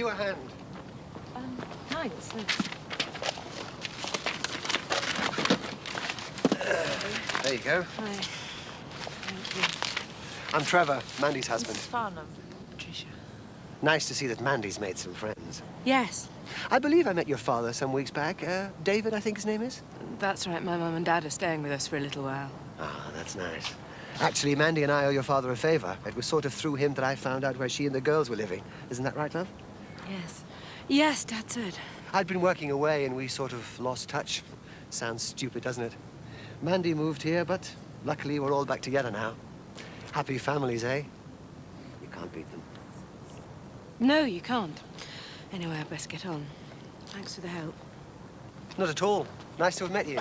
you a hand? Thanks. There you go. Hi. Thank you. I'm Trevor, Mandy's husband. Mrs. Farnham, Patricia. Nice to see that Mandy's made some friends. Yes. I believe I met your father some weeks back. David, I think his name is? That's right. My mum and dad are staying with us for a little while. Ah, that's nice. Actually, Mandy and I owe your father a favor. It was sort of through him that I found out where she and the girls were living. Isn't that right, love? Yes. Yes, Dad said. I'd been working away and we sort of lost touch. Sounds stupid, doesn't it? Mandy moved here, but luckily we're all back together now. Happy families, eh? You can't beat them. No, you can't. Anyway, I best get on. Thanks for the help. Not at all. Nice to have met you.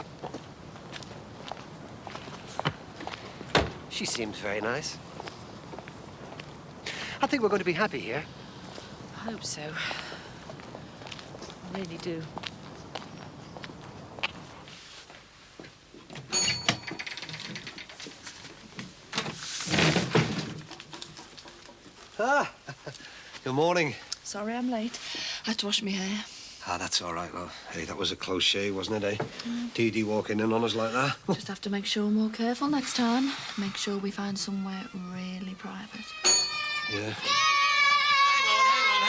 She seems very nice. I think we're going to be happy here. I hope so. I really do. Ah, good morning. Sorry I'm late. I had to wash my hair. Ah, that's all right, love. Hey, that was a close shave, wasn't it, eh? Dee Dee walking in on us like that. Just have to make sure we're more careful next time. Make sure we find somewhere really private. Yeah.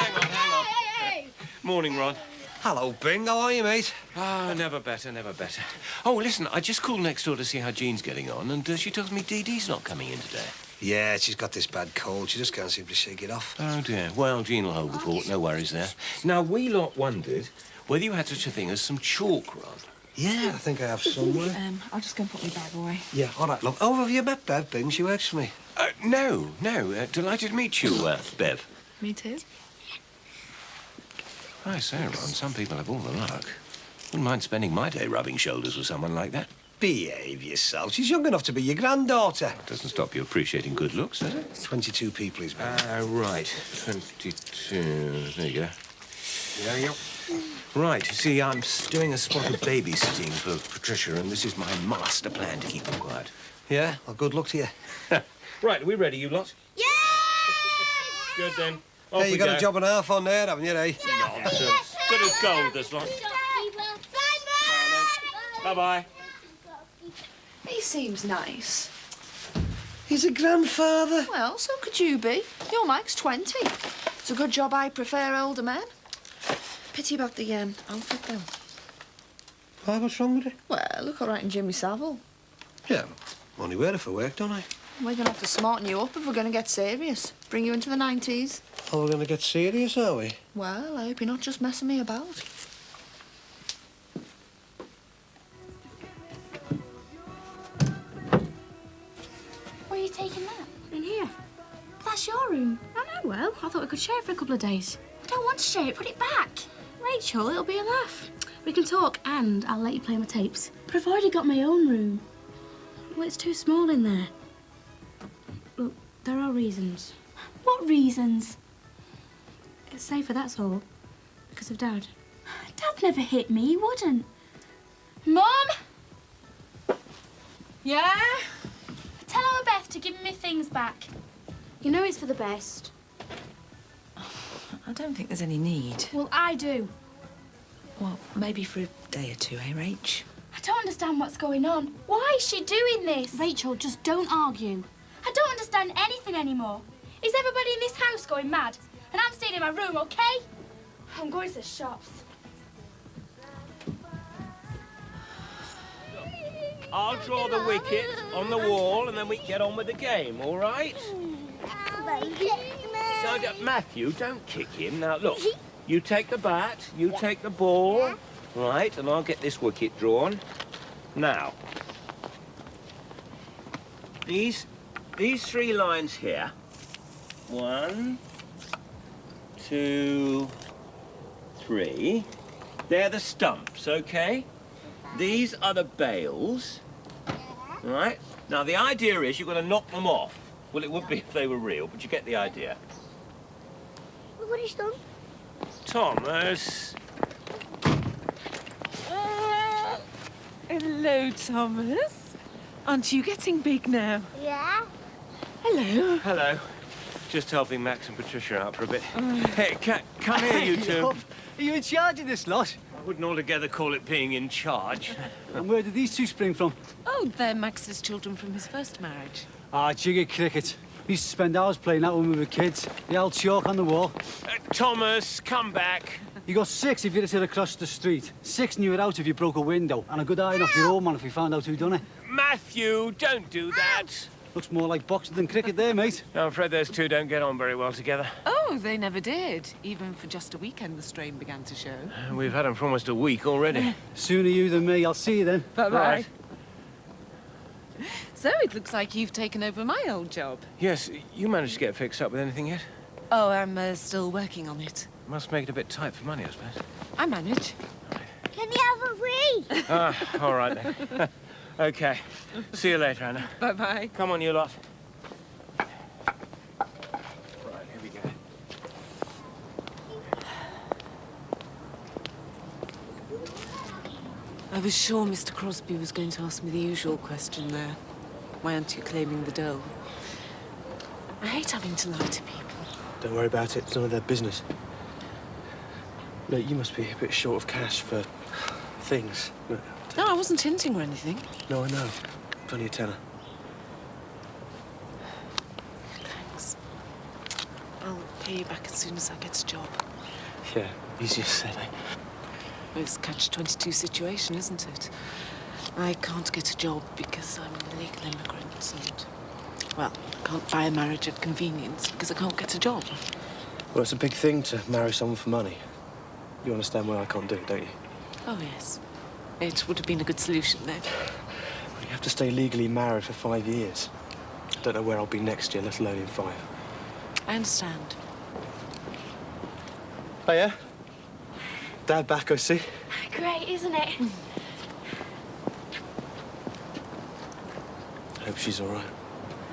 Hang on. Hey! Morning, Ron. Hello, Bing. How are you, mate? Ah, never better, never better. Oh, listen, I just called next door to see how Jean's getting on, and she tells me Dee Dee's not coming in today. Yeah, she's got this bad cold. She just can't seem to shake it off. Oh, dear. Well, Jean will hold the fort. No worries there. Now, we lot wondered whether you had such a thing as some chalk, Ron. Yeah, I think I have somewhere. I'll just go and put my bag away. Yeah, all right, love. Oh, have you met Bev, Bing? She works for me. No. Delighted to meet you, Bev. Me too. I say, Ron, some people have all the luck. Wouldn't mind spending my day rubbing shoulders with someone like that. Behave yourself. She's young enough to be your granddaughter. Doesn't stop you appreciating good looks, does it? 22 people he's married. Right. 22. There you go. Yeah, you. Right. See, I'm doing a spot of babysitting for Patricia, and this is my master plan to keep them quiet. Yeah? Well, good luck to you. Right, are we ready, you lot? Yes! Good, then. Off Hey, you we got go. a job and a half on there, haven't you, eh? Nonsense. Good as gold, this lot. Bye-bye. He seems nice. He's a grandfather. Well, so could you be. Your Mike's 20. It's a good job I prefer older men. Pity about the outfit, though. Why, what's wrong with it? Well, look all right in Jimmy Savile. Yeah, only wear it for work, don't I? We're going to have to smarten you up if we're going to get serious. Bring you into the 90s. Oh, we're going to get serious, are we? Well, I hope you're not just messing me about. Where are you taking that? In here. That's your room. I know, well, I thought we could share it for a couple of days. I don't want to share it. Put it back. Rachel, it'll be a laugh. We can talk and I'll let you play my tapes. But I've already got my own room. Well, it's too small in there. Look, there are reasons. What reasons? It's safer, that's all. Because of Dad. Dad never hit me. He wouldn't. Mum? Yeah? Tell our Beth to give me my things back. You know it's for the best. I don't think there's any need. Well, I do. Well, maybe for a day or two, eh, Rach? I don't understand what's going on. Why is she doing this? Rachel, just don't argue. I don't understand anything anymore. Is everybody in this house going mad? And I'm staying in my room, okay? I'm going to the shops. I'll draw the wicket on the wall, and then we can get on with the game, all right? No, Matthew, don't kick him. Now, look, you take the bat, you take the ball, right, and I'll get this wicket drawn. Now, these three lines here. 1, 2, 3. They're the stumps, okay? These are the bails, right? Now, the idea is you're going to knock them off. Well, it would be if they were real, but you get the idea. What is done? Thomas. Hello, Thomas. Aren't you getting big now? Yeah. Hello. Hello. Just helping Max and Patricia out for a bit. Hey, come here, you two. Are you in charge of this lot? I wouldn't altogether call it being in charge. And where did these two spring from? Oh, they're Max's children from his first marriage. Ah, jiggy cricket. We used to spend hours playing that when we were kids. The old chalk on the wall. Thomas, come back. You got 6 if you'd have said across the street. 6 and you were out if you broke a window. And a good iron off your old man if we found out who done it. Matthew, don't do that. Looks more like boxing than cricket there, mate. No, I'm afraid those two don't get on very well together. Oh, they never did. Even for just a weekend, the strain began to show. We've had them for almost a week already. Sooner you than me. I'll see you then. Bye-bye. Right. So it looks like you've taken over my old job. Yes, you managed to get fixed up with anything yet? Oh, I'm still working on it. Must make it a bit tight for money, I suppose. I manage. Can you have a free? Ah, all right then. Okay. See you later, Anna. Bye-bye. Come on, you lot. Right, here we go. I was sure Mr. Crosby was going to ask me the usual question there. Why aren't you claiming the dough? I hate having to lie to people. Don't worry about it. It's none of their business. Look, you must be a bit short of cash for things. Look, No, I wasn't hinting or anything. no, I know. Only a tenner. Thanks. I'll pay you back as soon as I get a job. Yeah, easier said, eh? It's a catch-22 situation, isn't it? I can't get a job because I'm a legal immigrant and, well, I can't buy a marriage of convenience because I can't get a job. Well, it's a big thing to marry someone for money. You understand why I can't do it, don't you? Oh, yes. It would have been a good solution, though. Well, you have to stay legally married for 5 years. I don't know where I'll be next year, let alone in 5. I understand. Oh, yeah? Dad back, I see. Great, isn't it? I hope she's all right.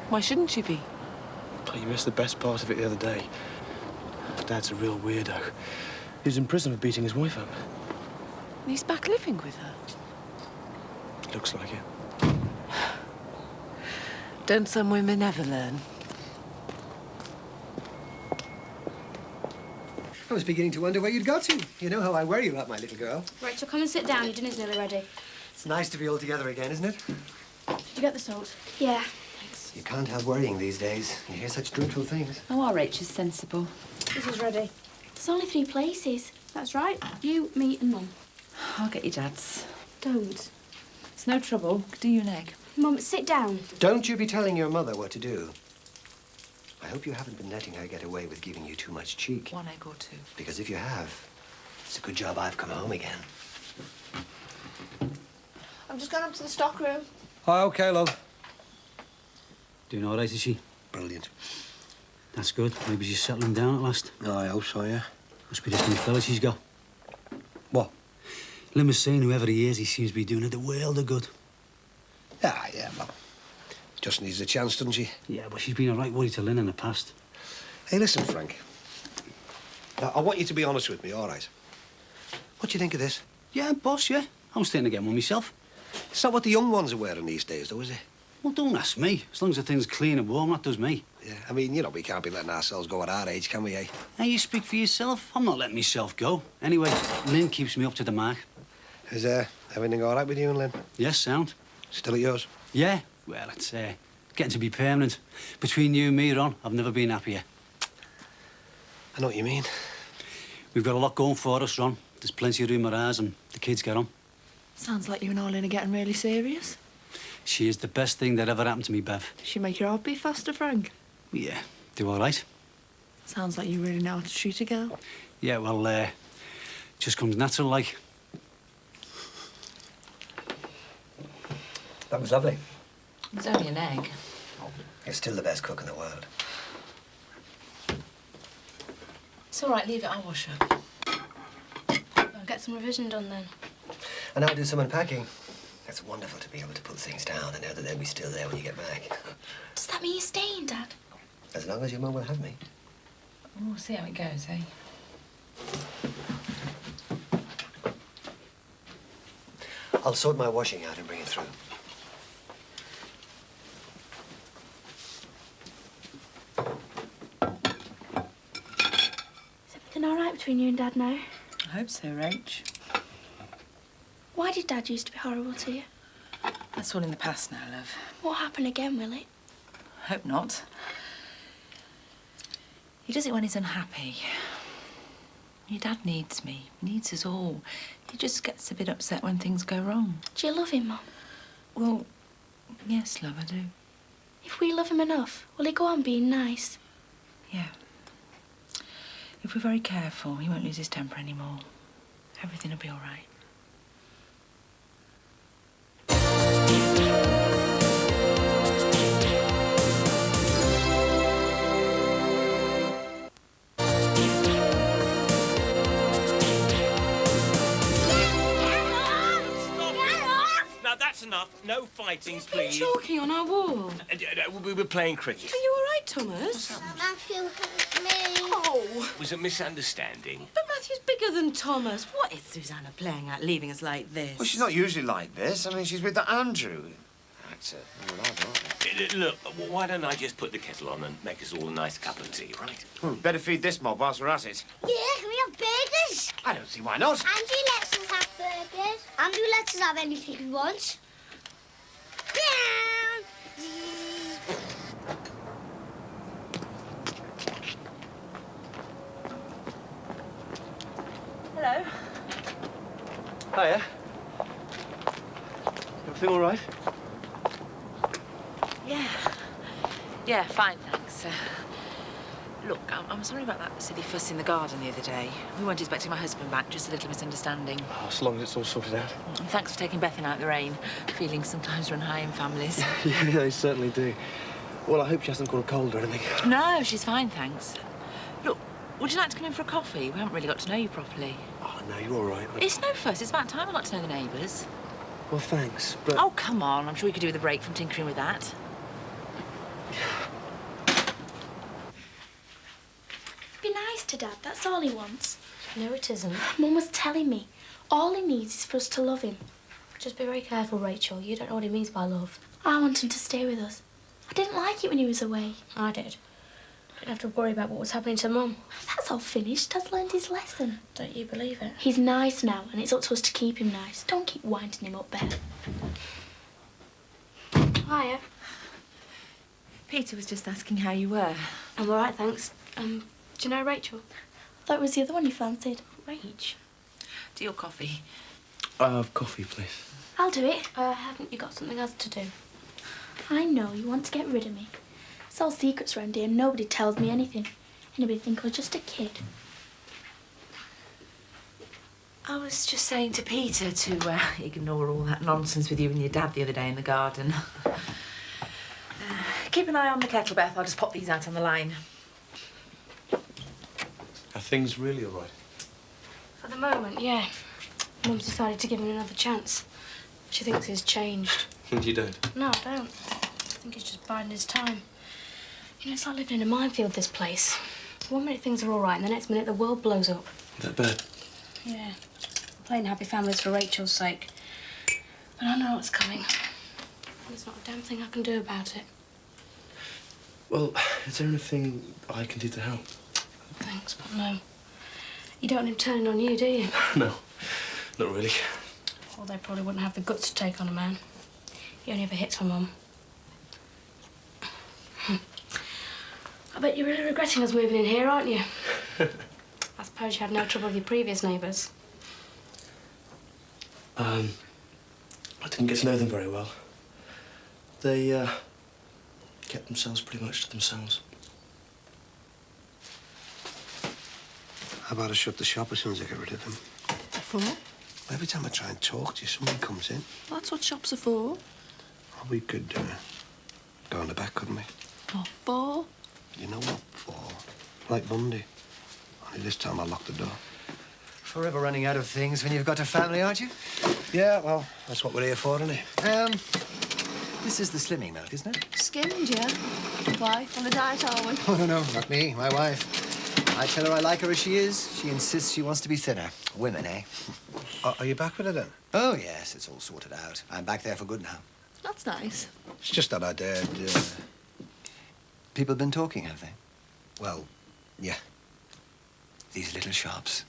Why shouldn't you be? Oh, you missed the best part of it the other day. Dad's a real weirdo. He was in prison for beating his wife up. He's back living with her. Looks like it. Don't some women ever learn? I was beginning to wonder where you'd got to. You know how I worry about my little girl. Rachel, come and sit down. Your dinner's nearly ready. It's nice to be all together again, isn't it? Did you get the salt? Yeah. You can't have worrying these days. You hear such dreadful things. Oh, our Rachel's sensible. This is ready. There's only 3 places. That's right. You, me, and Mum. I'll get your dad's. Don't. It's no trouble. Could do you an egg. Mum, sit down. Don't you be telling your mother what to do. I hope you haven't been letting her get away with giving you too much cheek. 1 egg or 2. Because if you have, it's a good job I've come home again. I'm just going up to the stock room. Hi, OK, love. Doing all right, is she? Brilliant. That's good. Maybe she's settling down at last. Oh, I hope so, yeah. Must be this new fella she's got. What? Lynn was saying whoever he is, he seems to be doing her the world of good. Yeah, well, just needs a chance, doesn't she? Yeah, but she's been a right worry to Lynn in the past. Hey, listen, Frank. I want you to be honest with me, all right? What do you think of this? Yeah, boss, yeah. I'm starting to get one myself. It's not what the young ones are wearing these days, though, is it? Well, don't ask me. As long as the thing's clean and warm, that does me. Yeah, I mean, you know, we can't be letting ourselves go at our age, can we, eh? Hey, you speak for yourself. I'm not letting myself go. Anyway, Lynn keeps me up to the mark. Is everything all right with you and Lynn? Yes, sound. Still at yours? Yeah. Well, it's getting to be permanent. Between you and me, Ron, I've never been happier. I know what you mean. We've got a lot going for us, Ron. There's plenty of room at ours and the kids get on. Sounds like you and Arlene are getting really serious. She is the best thing that ever happened to me, Bev. Does she make your heart beat faster, Frank? Yeah, do all right. Sounds like you really know how to treat a girl. Yeah, well, just comes natural, like. That was lovely. It's only an egg. You're still the best cook in the world. It's all right. Leave it. I'll wash her. I'll get some revision done then. And I'll do some unpacking. It's wonderful to be able to put things down and know that they'll be still there when you get back. Does that mean you're staying, Dad? As long as your mum will have me. We'll see how it goes, eh? I'll sort my washing out and bring it through. between you and Dad now? I hope so, Rach. Why did Dad used to be horrible to you? That's all in the past now, love. What happened again, will it? Hope not. He does it when he's unhappy. Your Dad needs me. He needs us all. He just gets a bit upset when things go wrong. Do you love him, Mum? Well, yes, love, I do. If we love him enough, will he go on being nice? Yeah. If we're very careful, he won't lose his temper anymore. Everything will be all right. That's enough. No fighting, He's been please. chalking on our wall. We were playing cricket. Are you all right, Thomas? Matthew, help me. Oh, It was a misunderstanding. but Matthew's bigger than Thomas. What is Susanna playing at, leaving us like this? Well, she's not usually like this. I mean, she's with Andrew. That's it. Look, why don't I just put the kettle on and make us all a nice cup of tea, right? Well, better feed this mob whilst we're at it. Yeah, can we have burgers? I don't see why not. Andrew lets us have burgers. Andrew lets us have anything he wants. Hello. Hiya. Everything all right? Yeah. Yeah, fine, thanks. Look, I'm sorry about that silly fuss in the garden the other day. We weren't expecting my husband back, just a little misunderstanding. Oh, as long as it's all sorted out. And thanks for taking Beth in out the rain. Feelings sometimes run high in families. Yeah, they certainly do. Well, I hope she hasn't caught a cold or anything. No, she's fine, thanks. Look, would you like to come in for a coffee? We haven't really got to know you properly. Oh, no, you're all right. It's no fuss. It's about time I got to know the neighbours. Well, thanks, but... Oh, come on. I'm sure you could do with a break from tinkering with that. Be nice to Dad, that's all he wants. No, it isn't. Mum was telling me, all he needs is for us to love him. Just be very careful, Rachel. You don't know what he means by love. I want him to stay with us. I didn't like it when he was away. I did. Didn't have to worry about what was happening to Mum. That's all finished. Dad's learned his lesson. Don't you believe it? He's nice now, and it's up to us to keep him nice. Don't keep winding him up, Beth. Hiya. Peter was just asking how you were. I'm all right, thanks. Do you know Rachel? I thought it was the other one you fancied. Rach, do your coffee. Coffee, please. I'll do it. Haven't you got something else to do? I know you want to get rid of me. It's all secrets round here. Nobody tells me anything. Anybody think I was just a kid. I was just saying to Peter to ignore all that nonsense with you and your dad the other day in the garden. Keep an eye on the kettle, Beth. I'll just pop these out on the line. Are things really all right? For the moment, yeah. Mum's decided to give him another chance. She thinks he's changed. You don't? No, I don't. I think he's just biding his time. You know, it's like living in a minefield, this place. One minute things are all right, and the next minute the world blows up. That bad? Yeah. We're playing happy families for Rachel's sake. But I know what's coming. And there's not a damn thing I can do about it. Well, is there anything I can do to help? Thanks, but no. You don't want him turning on you, do you? No, not really. Well, they probably wouldn't have the guts to take on a man. He only ever hits for Mum. I bet you're really regretting us moving in here, aren't you? I suppose you had no trouble with your previous neighbours. I didn't get to know them very well. They, kept themselves pretty much to themselves. How about I shut the shop as soon as I get rid of them? For? Every time I try and talk to you, somebody comes in. That's what shops are for. Well, we could go in the back, couldn't we? What for? You know what for? Like Monday. Only this time I locked the door. Forever running out of things when you've got a family, aren't you? Yeah, well, that's what we're here for, isn't it? This is the slimming milk, isn't it? Skimmed, yeah. Why? On a diet, are we? Oh, no, not me. My wife. I tell her I like her as she is. She insists she wants to be thinner. Women, eh? Are you back with her then? Oh, yes, it's all sorted out. I'm back there for good now. That's nice. It's just that I'd heard, People been talking, have they? well, yeah. these little shops?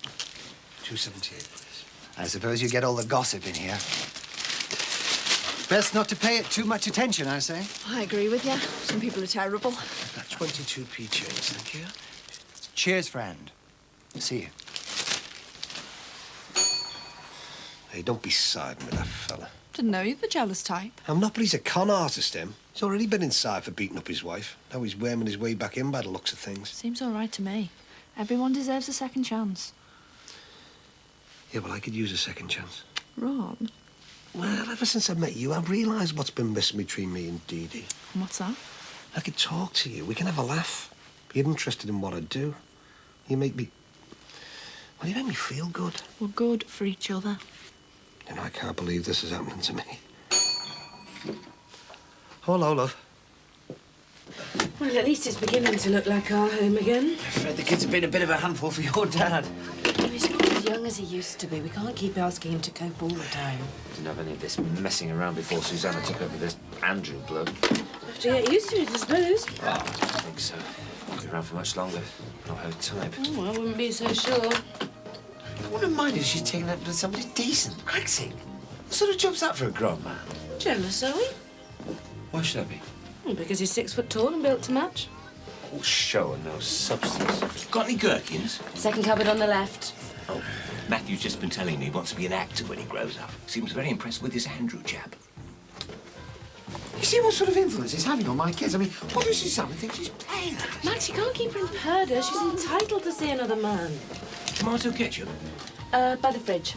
278, please. I suppose you get all the gossip in here. Best not to pay it too much attention, I say. I agree with you. Some people are terrible. 22p change, thank you. Cheers, friend. See you. Hey, don't be siding with that fella. Didn't know you're the jealous type. I'm not, but he's a con artist, him. He's already been inside for beating up his wife. Now he's worming his way back in by the looks of things. Seems all right to me. Everyone deserves a second chance. Yeah, well, I could use a second chance. Ron? Well, ever since I met you, I've realised what's been missing between me and Dee Dee. What's that? I could talk to you. We can have a laugh. You're interested in what I do. You make me... Well, you make me feel good. We're good for each other. You know, I can't believe this is happening to me. Hello, love. Well, at least it's beginning to look like our home again. I'm afraid the kids have been a bit of a handful for your dad. He's not as young as he used to be. We can't keep asking him to cope all the time. Didn't have any of this messing around before Susanna took up with this Andrew bloke. Have to get used to it, I suppose. Well, I don't think so. Won't be around for much longer. Not her type. Oh, well, I wouldn't be so sure. I wouldn't mind if she's taken up with somebody decent. Acting. What sort of job's that for a grown man? Jealous, are we? Why should I be? Well, because he's 6 foot tall and built to match. All show and no substance. Got any gherkins? Second cupboard on the left. Oh, Matthew's just been telling me he wants to be an actor when he grows up. Seems very impressed with this Andrew chap. You see what sort of influence he's having on my kids? I mean, what does Susanna think she's playing at? Max, you can't keep her in purdah. She's entitled to see another man. Tomato ketchup? By the fridge.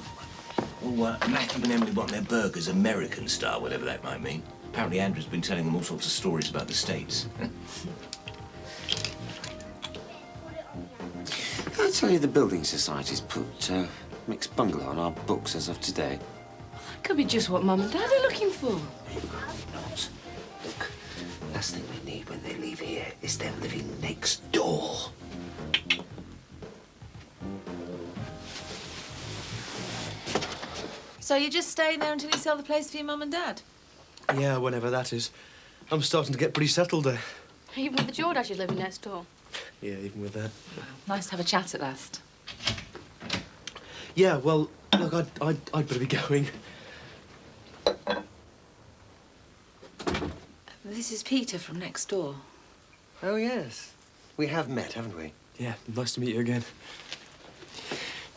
Well, Matthew and Emily want their burgers American style, whatever that might mean. Apparently Andrew's been telling them all sorts of stories about the States. I'll tell you the Building Society's put mixed bungalow on our books as of today. That could be just what Mum and Dad are looking for. Not. Look, last thing we need when they leave here is them living next door. So you're just staying there until you sell the place for your Mum and Dad? Yeah, whenever that is. I'm starting to get pretty settled there. Even with the Jordashes living next door. Yeah, even with that. Nice to have a chat at last. Yeah, well, look, I'd better be going. This is Peter from next door. Oh, yes. We have met, haven't we? Yeah, nice to meet you again.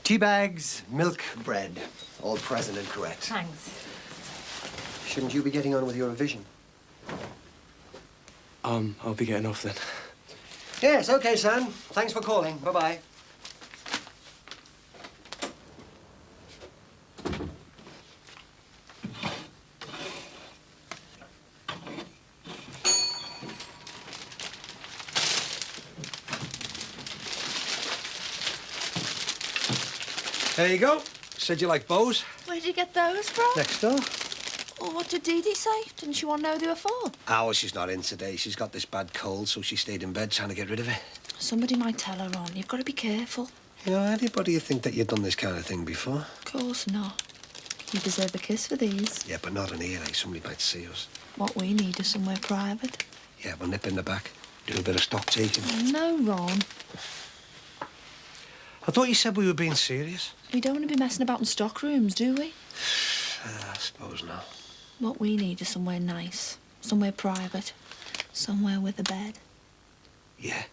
Tea bags, milk, bread. All present and correct. Thanks. Shouldn't you be getting on with your revision? I'll be getting off then. Yes, okay, son. Thanks for calling. Bye-bye. There you go. Said you like bows. Where did you get those from? Next door. Well, what did Dee Dee say? Didn't she want to know they were for? Oh, well, she's not in today. She's got this bad cold, so she stayed in bed trying to get rid of it. Somebody might tell her on. You've got to be careful. You know, anybody would think that you'd done this kind of thing before? Of course not. You deserve a kiss for these. Yeah, but not in here, eh? Somebody might see us. What we need is somewhere private. Yeah, we'll nip in the back. Do a bit of stock taking. No, Ron. I thought you said we were being serious. We don't want to be messing about in stock rooms, do we? I suppose not. What we need is somewhere nice, somewhere private, somewhere with a bed. Yeah.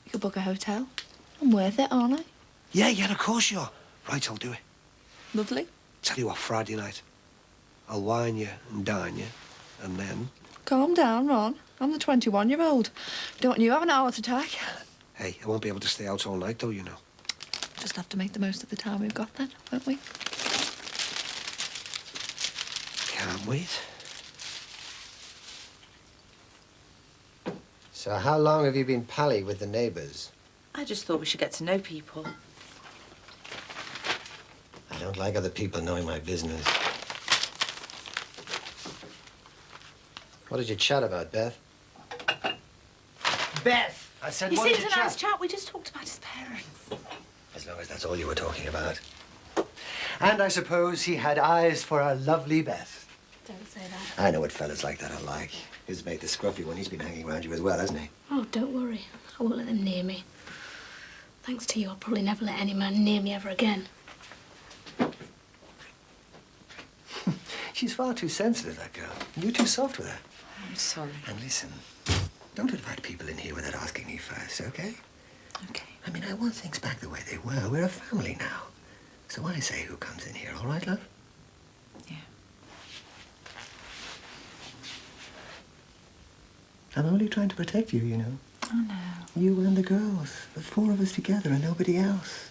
You could book a hotel. I'm worth it, aren't I? Yeah, of course you are. Right, I'll do it. Lovely. Tell you what, Friday night, I'll wine you and dine you, and then... Calm down, Ron. I'm the 21-year-old. Don't want you having a heart attack. Hey, I won't be able to stay out all night, though, you know. Just have to make the most of the time we've got then, won't we? Can't wait. So how long have you been pally with the neighbours? I just thought we should get to know people. I don't like other people knowing my business. What did you chat about, Beth? Beth! I said, He what did seems you a nice chat? chap. We just talked about his parents. As long as that's all you were talking about. And I suppose he had eyes for our lovely Beth. Don't say that. I know what fellas like that are like. His mate the scruffy one, he's been hanging around you as well, hasn't he? Oh, don't worry. I won't let them near me. Thanks to you, I'll probably never let any man near me ever again. She's far too sensitive, that girl. You're too soft with her. I'm sorry. And listen, don't invite people in here without asking me first, okay? Okay. I mean, I want things back the way they were. We're a family now. So I say who comes in here, all right, love? Yeah. I'm only trying to protect you, you know. Oh, no. You and the girls. The four of us together and nobody else.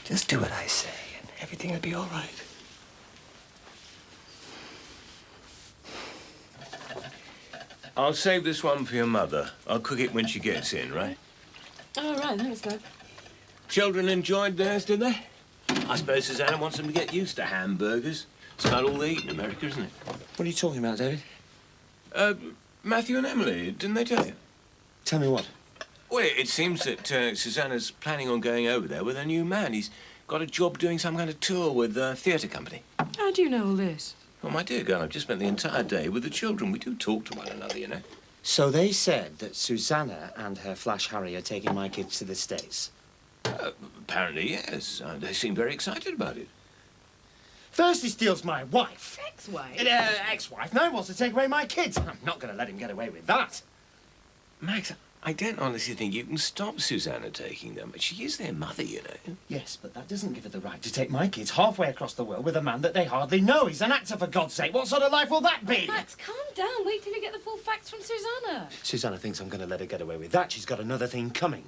Just do what I say and everything will be all right. I'll save this one for your mother. I'll cook it when she gets in, right? Oh, right, thanks, Dad. Children enjoyed theirs, did they? I suppose Susanna wants them to get used to hamburgers. It's about all they eat in America, isn't it? What are you talking about, David? Matthew and Emily, didn't they tell you? Tell me what? Well, it seems that Susanna's planning on going over there with her new man. He's got a job doing some kind of tour with a theatre company. How do you know all this? Well, my dear girl, I've just spent the entire day with the children. We do talk to one another, you know. So they said that Susanna and her Flash Harry are taking my kids to the States? Apparently, yes. They seem very excited about it. First he steals my wife. Ex-wife? Ex-wife. Now he wants to take away my kids. I'm not going to let him get away with that. Max, I don't honestly think you can stop Susanna taking them. She is their mother, you know. Yes, but that doesn't give her the right to take my kids halfway across the world with a man that they hardly know. He's an actor, for God's sake. What sort of life will that be? Max, calm down. Wait till you get the full facts from Susanna. Susanna thinks I'm going to let her get away with that. She's got another thing coming.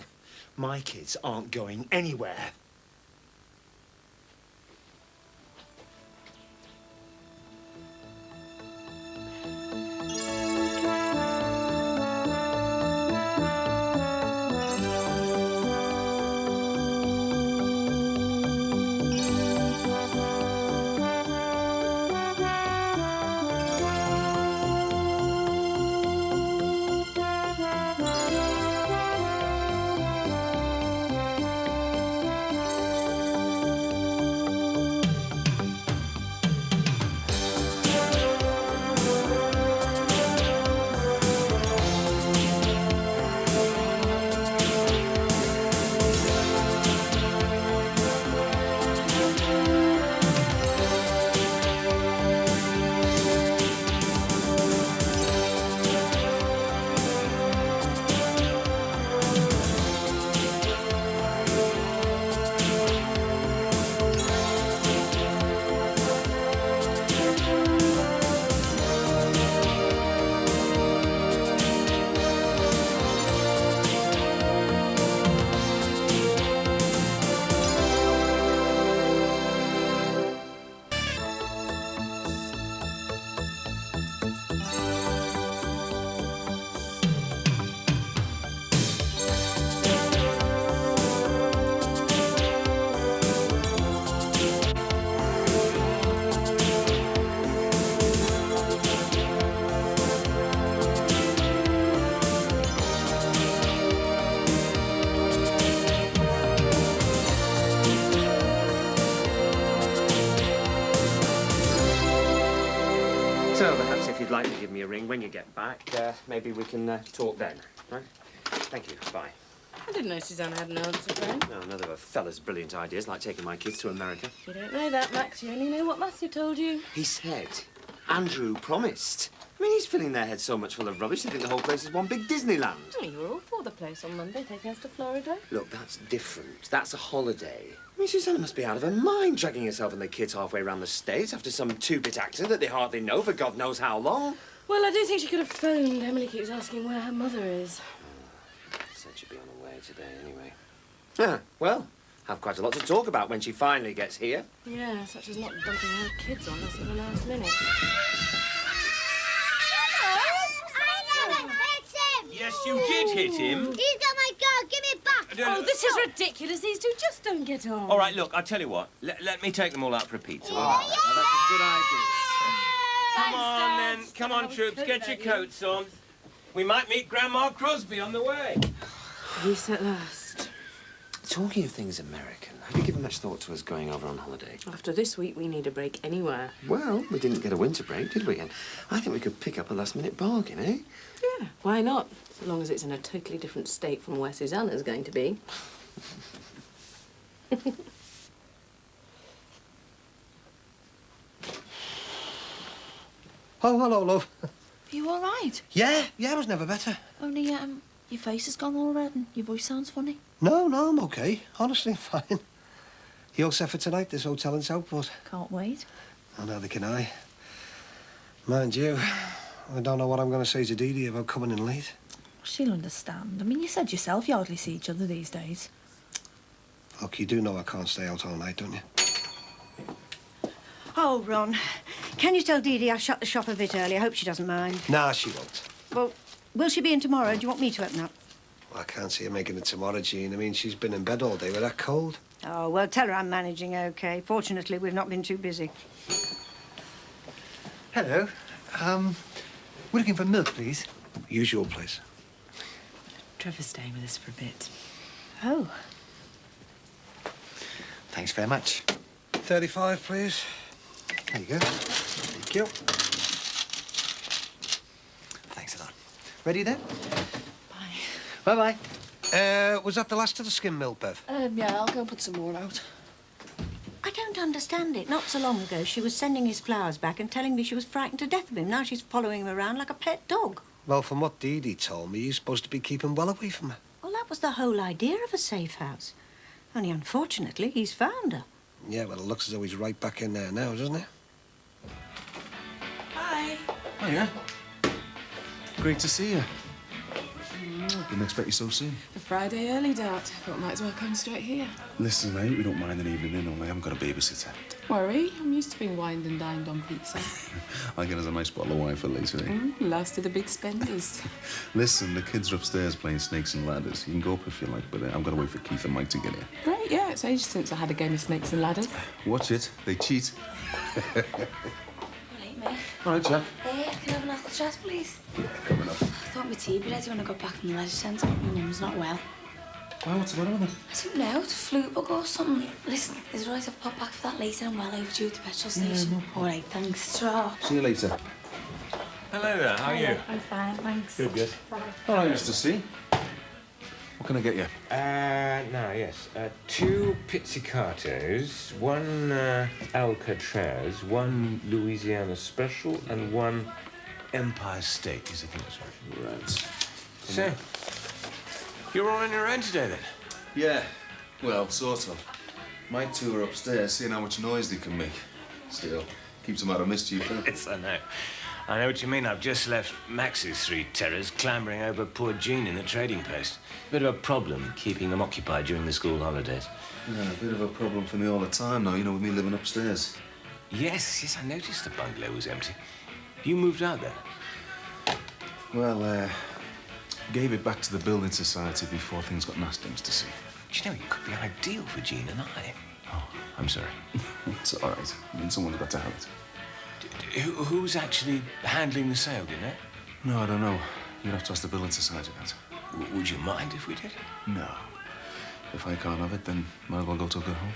My kids aren't going anywhere. So perhaps if you'd like to give me a ring when you get back, maybe we can talk then, right? Thank you. Bye. I didn't know Susanna had an answer friend. No, another of a fella's brilliant ideas, like taking my kids to America. You don't know that, Max. You only know what Matthew told you. He said Andrew promised. I mean, he's filling their heads so much full of rubbish, they think the whole place is one big Disneyland. Oh, you were all for the place on Monday, taking us to Florida. Look, that's different. That's a holiday. I mean, Susanna must be out of her mind, dragging herself and the kids halfway around the States after some two-bit actor that they hardly know for God knows how long. Well, I do think she could have phoned. Emily keeps asking where her mother is. Said she'd be on her way today, anyway. Yeah, well, have quite a lot to talk about when she finally gets here. Yeah, such as not dumping her kids on us at the last minute. Yes, you did hit him. He's got my car. Give it back. Oh, this is ridiculous. These two just don't get on. All right, look, I'll tell you what. Let me take them all out for a pizza. Oh, now that's a good idea. Come on, then. Come on, troops. Get your coats on. We might meet Grandma Crosby on the way. Peace at last. Talking of things American, have you given much thought to us going over on holiday? After this week, we need a break anywhere. Well, we didn't get a winter break, did we? And I think we could pick up a last-minute bargain, eh? Yeah, why not? As long as it's in a totally different state from where Susanna's going to be. Oh, hello, love. Are you all right? Yeah, I was never better. Only, your face has gone all red and your voice sounds funny. No, I'm okay. Honestly, fine. You all set for tonight, this hotel in Southport? Can't wait. Oh, neither can I. Mind you, I don't know what I'm going to say to Dee Dee about coming in late. She'll understand. I mean, you said yourself you hardly see each other these days. Look, you do know I can't stay out all night, don't you? Oh, Ron, can you tell Dee Dee I shut the shop a bit early? I hope she doesn't mind. Nah, she won't. Well, will she be in tomorrow? Do you want me to open up? Well, I can't see her making it tomorrow, Jean. I mean, she's been in bed all day with that cold. Oh, well, tell her I'm managing okay. Fortunately, we've not been too busy. Hello. We're looking for milk, please. Usual place. Trevor's staying with us for a bit. Oh. Thanks very much. 35, please. There you go. Thank you. Thanks a lot. Ready then? Bye. Bye-bye. Was that the last of the skim milk, Bev? Yeah, I'll go and put some more out. I don't understand it. Not so long ago, she was sending his flowers back and telling me she was frightened to death of him. Now she's following him around like a pet dog. Well, from what Dee Dee told me, he's supposed to be keeping well away from her. Well, that was the whole idea of a safe house. Only, unfortunately, he's found her. Yeah, well, it looks as though he's right back in there now, doesn't it? Hi. Oh, yeah? Great to see you. Didn't expect you so soon. A Friday early, Dad. Thought might as well come straight here. Listen, mate, we don't mind an evening in, only I haven't got a babysitter. Don't worry, I'm used to being wined and dined on pizza. I'll get us a nice bottle of wine for later, eh? Last of the big spenders. Listen, the kids are upstairs playing snakes and ladders. You can go up if you like, but I've got to wait for Keith and Mike to get here. Great, yeah, it's ages since I had a game of snakes and ladders. Watch it. They cheat. All right, mate. All right, Jack. Hey, can I have an apple chat, please? Yeah, coming up. I thought my tea would be ready when I got back from the leisure centre. My mum's not well. Why, what's the matter with I don't know, it's a flu bug or something. Listen, is it right if I pop back for that later? I'm well overdue at the petrol station. no All right, thanks. Ta. See you later. Hello there, how are you? I'm fine, thanks. Good. All right, nice to see. What can I get you? Now, yes. 2 pizzicatos, 1 Alcatraz, 1 Louisiana Special, and 1 Empire State. Is it Right. So, you're all on your own today, then? Yeah, well, sort of. My two are upstairs, seeing how much noise they can make. Still, keeps them out of mischief, huh? Yes, I know. I know what you mean. I've just left Max's 3 terrors clambering over poor Jean in the trading post. Bit of a problem keeping them occupied during the school holidays. Yeah, a bit of a problem for me all the time now, you know, with me living upstairs. Yes, I noticed the bungalow was empty. You moved out then? Well, gave it back to the building society before things got nasty, Mr. C. Do you know, it could be ideal for Jean and I. Oh, I'm sorry. It's all right. I mean, someone's got to have it. Who's actually handling the sale, do you know? No, I don't know. You'd have to ask the building society that. Would you mind if we did? No. If I can't have it, then might as well go to a good home.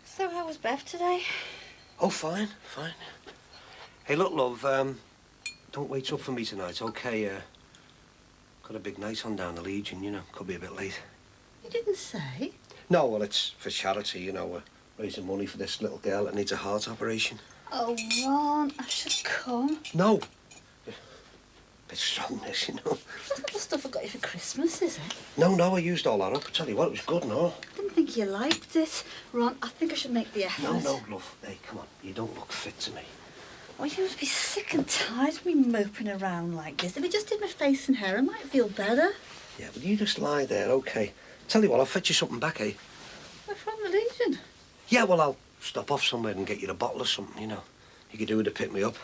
So how was Bev today? Oh, fine. Hey, look, love, don't wait up for me tonight, OK? Got a big night on down the Legion, you know. Could be a bit late. You didn't say. No, well, it's for charity, you know. We're raising money for this little girl that needs a heart operation. Oh, Ron, I should come. No. Bit strong, this, you know. Look at the stuff I got you for Christmas, is it? No, I used all that up. I tell you what, it was good, no? I didn't think you liked it. Ron, I think I should make the effort. No, love. Hey, come on. You don't look fit to me. Well, you must be sick and tired of me moping around like this. If it just did my face and hair, I might feel better. Yeah, but you just lie there, OK? Tell you what, I'll fetch you something back, eh? We're from the Legion. Yeah, well, I'll stop off somewhere and get you a bottle or something, you know. You could do it to pick me up.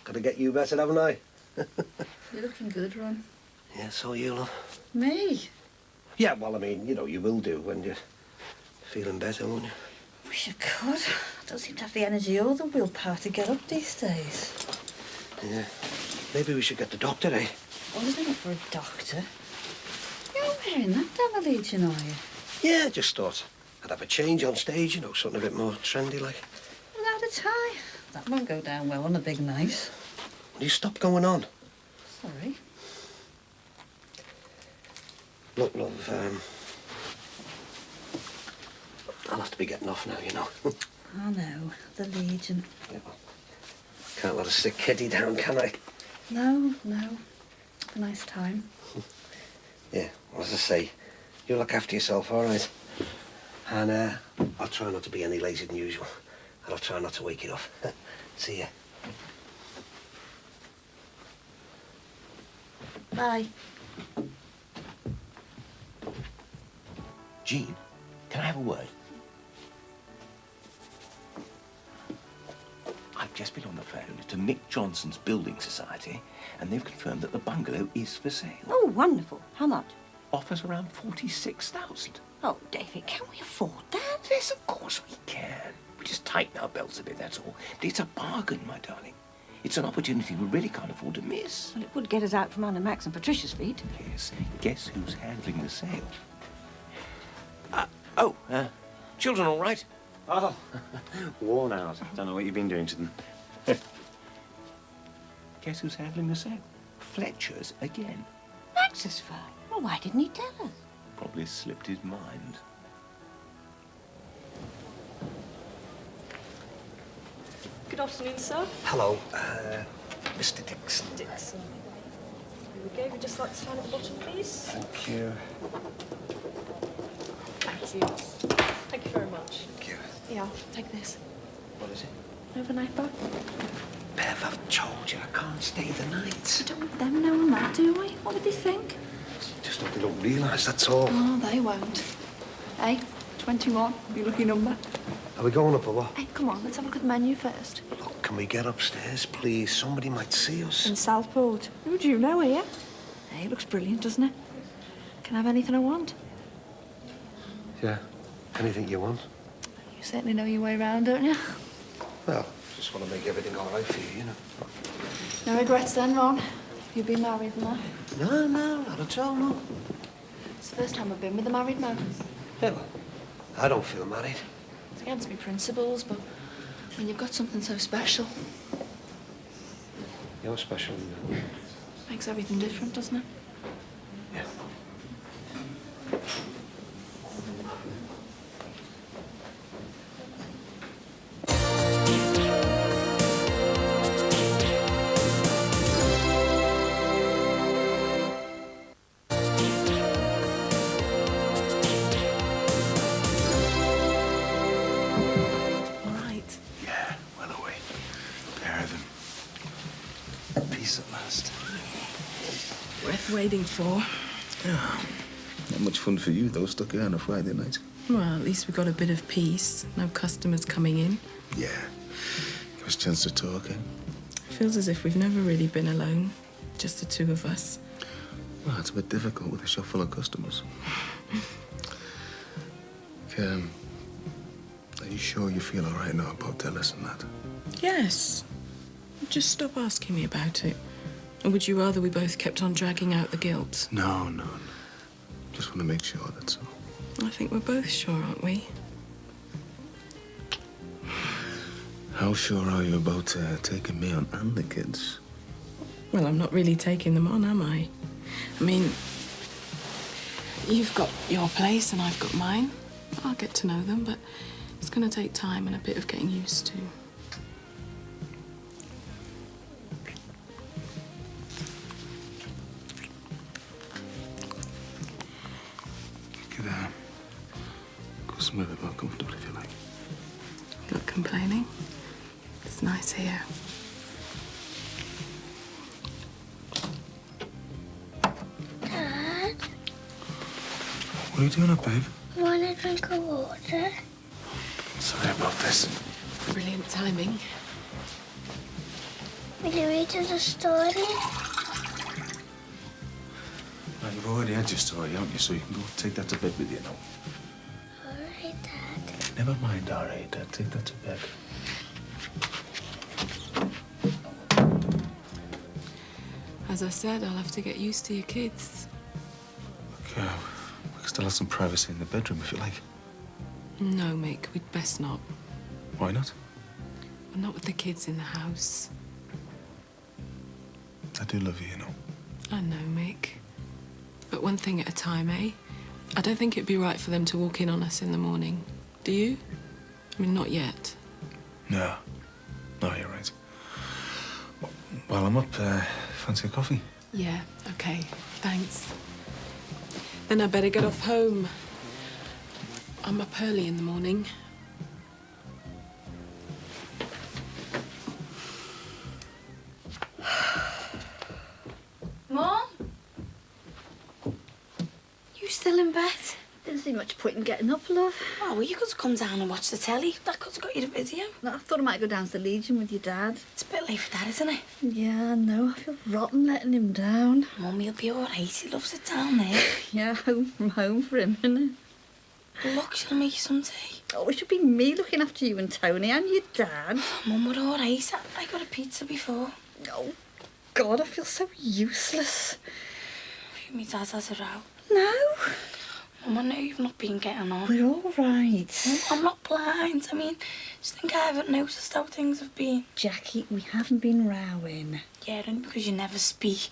Gotta get you better, haven't I? You're looking good, Ron. Yeah, so you, love. Me? Yeah, well, I mean, you know, you will do when you're feeling better, won't you? Wish I could. I don't seem to have the energy or the willpower to get up these days. Yeah. Maybe we should get the doctor, eh? Well, there's no need for a doctor. You're wearing that down the Legion, are you? Yeah, I just thought I'd have a change on stage, you know, something a bit more trendy, like. Without a tie. That won't go down well on a big night. Will you stop going on? Sorry. Look, love, I'll have to be getting off now, you know. I know, the Legion. Yeah, well, can't let a sick kiddie down, can I? No, no. Have a nice time. Yeah, well, as I say, you look after yourself, all right? And I'll try not to be any lazier than usual. And I'll try not to wake you up. See ya. Bye. Jean, can I have a word? I've just been on the phone to Mick Johnson's building society, and they've confirmed that the bungalow is for sale. Oh, wonderful. How much? Offers around 46,000. Oh, David, can we afford that? Yes, of course we can. We just tighten our belts a bit, that's all. But it's a bargain, my darling. It's an opportunity we really can't afford to miss. Well, it would get us out from under Max and Patricia's feet. Yes. Guess who's handling the sale? Children all right? Oh, worn out. Don't know what you've been doing to them. Guess who's handling the sale? Fletcher's again. Max's firm? Well, why didn't he tell us? Probably slipped his mind. Good afternoon, sir. Hello, Mr. Dixon. Dixon. Here we go. We'd just like to sign at the bottom, please. Thank you. Thank you. Thank you very much. Thank you. Yeah, take this. What is it? Overnight bag. Bev, I've told you I can't stay the night. We don't want them knowing that, do we? What would they think? Just hope they don't realise, that's all. Oh, they won't. Hey, 21, your lucky number. Are we going up or what? Hey, come on, let's have a look at the menu first. Look, can we get upstairs, please? Somebody might see us. In Southport. Who do you know here? Hey, it looks brilliant, doesn't it? Can I have anything I want? Yeah, anything you want. You certainly know your way around, don't you? Well, just want to make everything all right for you, you know. No regrets then, Ron? You've been married and that? No, not at all, no. It's the first time I've been with a married man. Yeah, well, I don't feel married. It's against my principles, but when you've got something so special, You're special, you know. makes everything different, doesn't it? Yeah. All right. Yeah, well away. Pair of them. Peace at last. Worth waiting for. Yeah. Not much fun for you, though, stuck here on a Friday night. Well, at least we got a bit of peace. No customers coming in. Yeah. Give us a chance to talk, eh? Feels as if we've never really been alone. Just the two of us. Well, it's a bit difficult with a shop full of customers. Are you sure you feel all right now about Dennis and that? Yes. Just stop asking me about it. Or would you rather we both kept on dragging out the guilt? No. Just want to make sure, that's all. I think we're both sure, aren't we? How sure are you about taking me on and the kids? Well, I'm not really taking them on, am I? I mean, you've got your place and I've got mine. I'll get to know them, but it's going to take time and a bit of getting used to. Go somewhere a bit more comfortable if you like. Not complaining. It's nice here. Dad, What are you doing up, babe? want a drink of water? Sorry about this. Brilliant timing. Will you read us a story? Well, you've already had your story, haven't you? So you can go take that to bed with you now. All right, Dad. Never mind, all right, Dad. Take that to bed. As I said, I'll have to get used to your kids. Look, we can still have some privacy in the bedroom if you like. No, Mick, we'd best not. Why not? Well, not with the kids in the house. I do love you, you know. I know, Mick. But one thing at a time, eh? I don't think it'd be right for them to walk in on us in the morning. Do you? I mean, not yet. No. No, you're right. While I'm up, fancy a coffee? Yeah, OK. Thanks. Then I better get off home. I'm up early in the morning. Mom? You still in bed? Didn't see much point in getting up, love. Oh, well, you could come down and watch the telly. That could have got you the video. No, I thought I might go down to the Legion with your dad. It's a bit late for that, isn't it? Yeah, I know. I feel rotten letting him down. Mum, he'll be all right. He loves it down there. Yeah, home from home for him, innit? Look, shall I make you some tea? Oh, it should be me looking after you and Tony and your dad. Mum, we're all right. I got a pizza before. Oh, God, I feel so useless. Me dad has a row. No. Mum, I know you've not been getting on. We're all right. Mum, I'm not blind. I mean, just think I haven't noticed how things have been. Jackie, we haven't been rowing. Yeah, only because you never speak.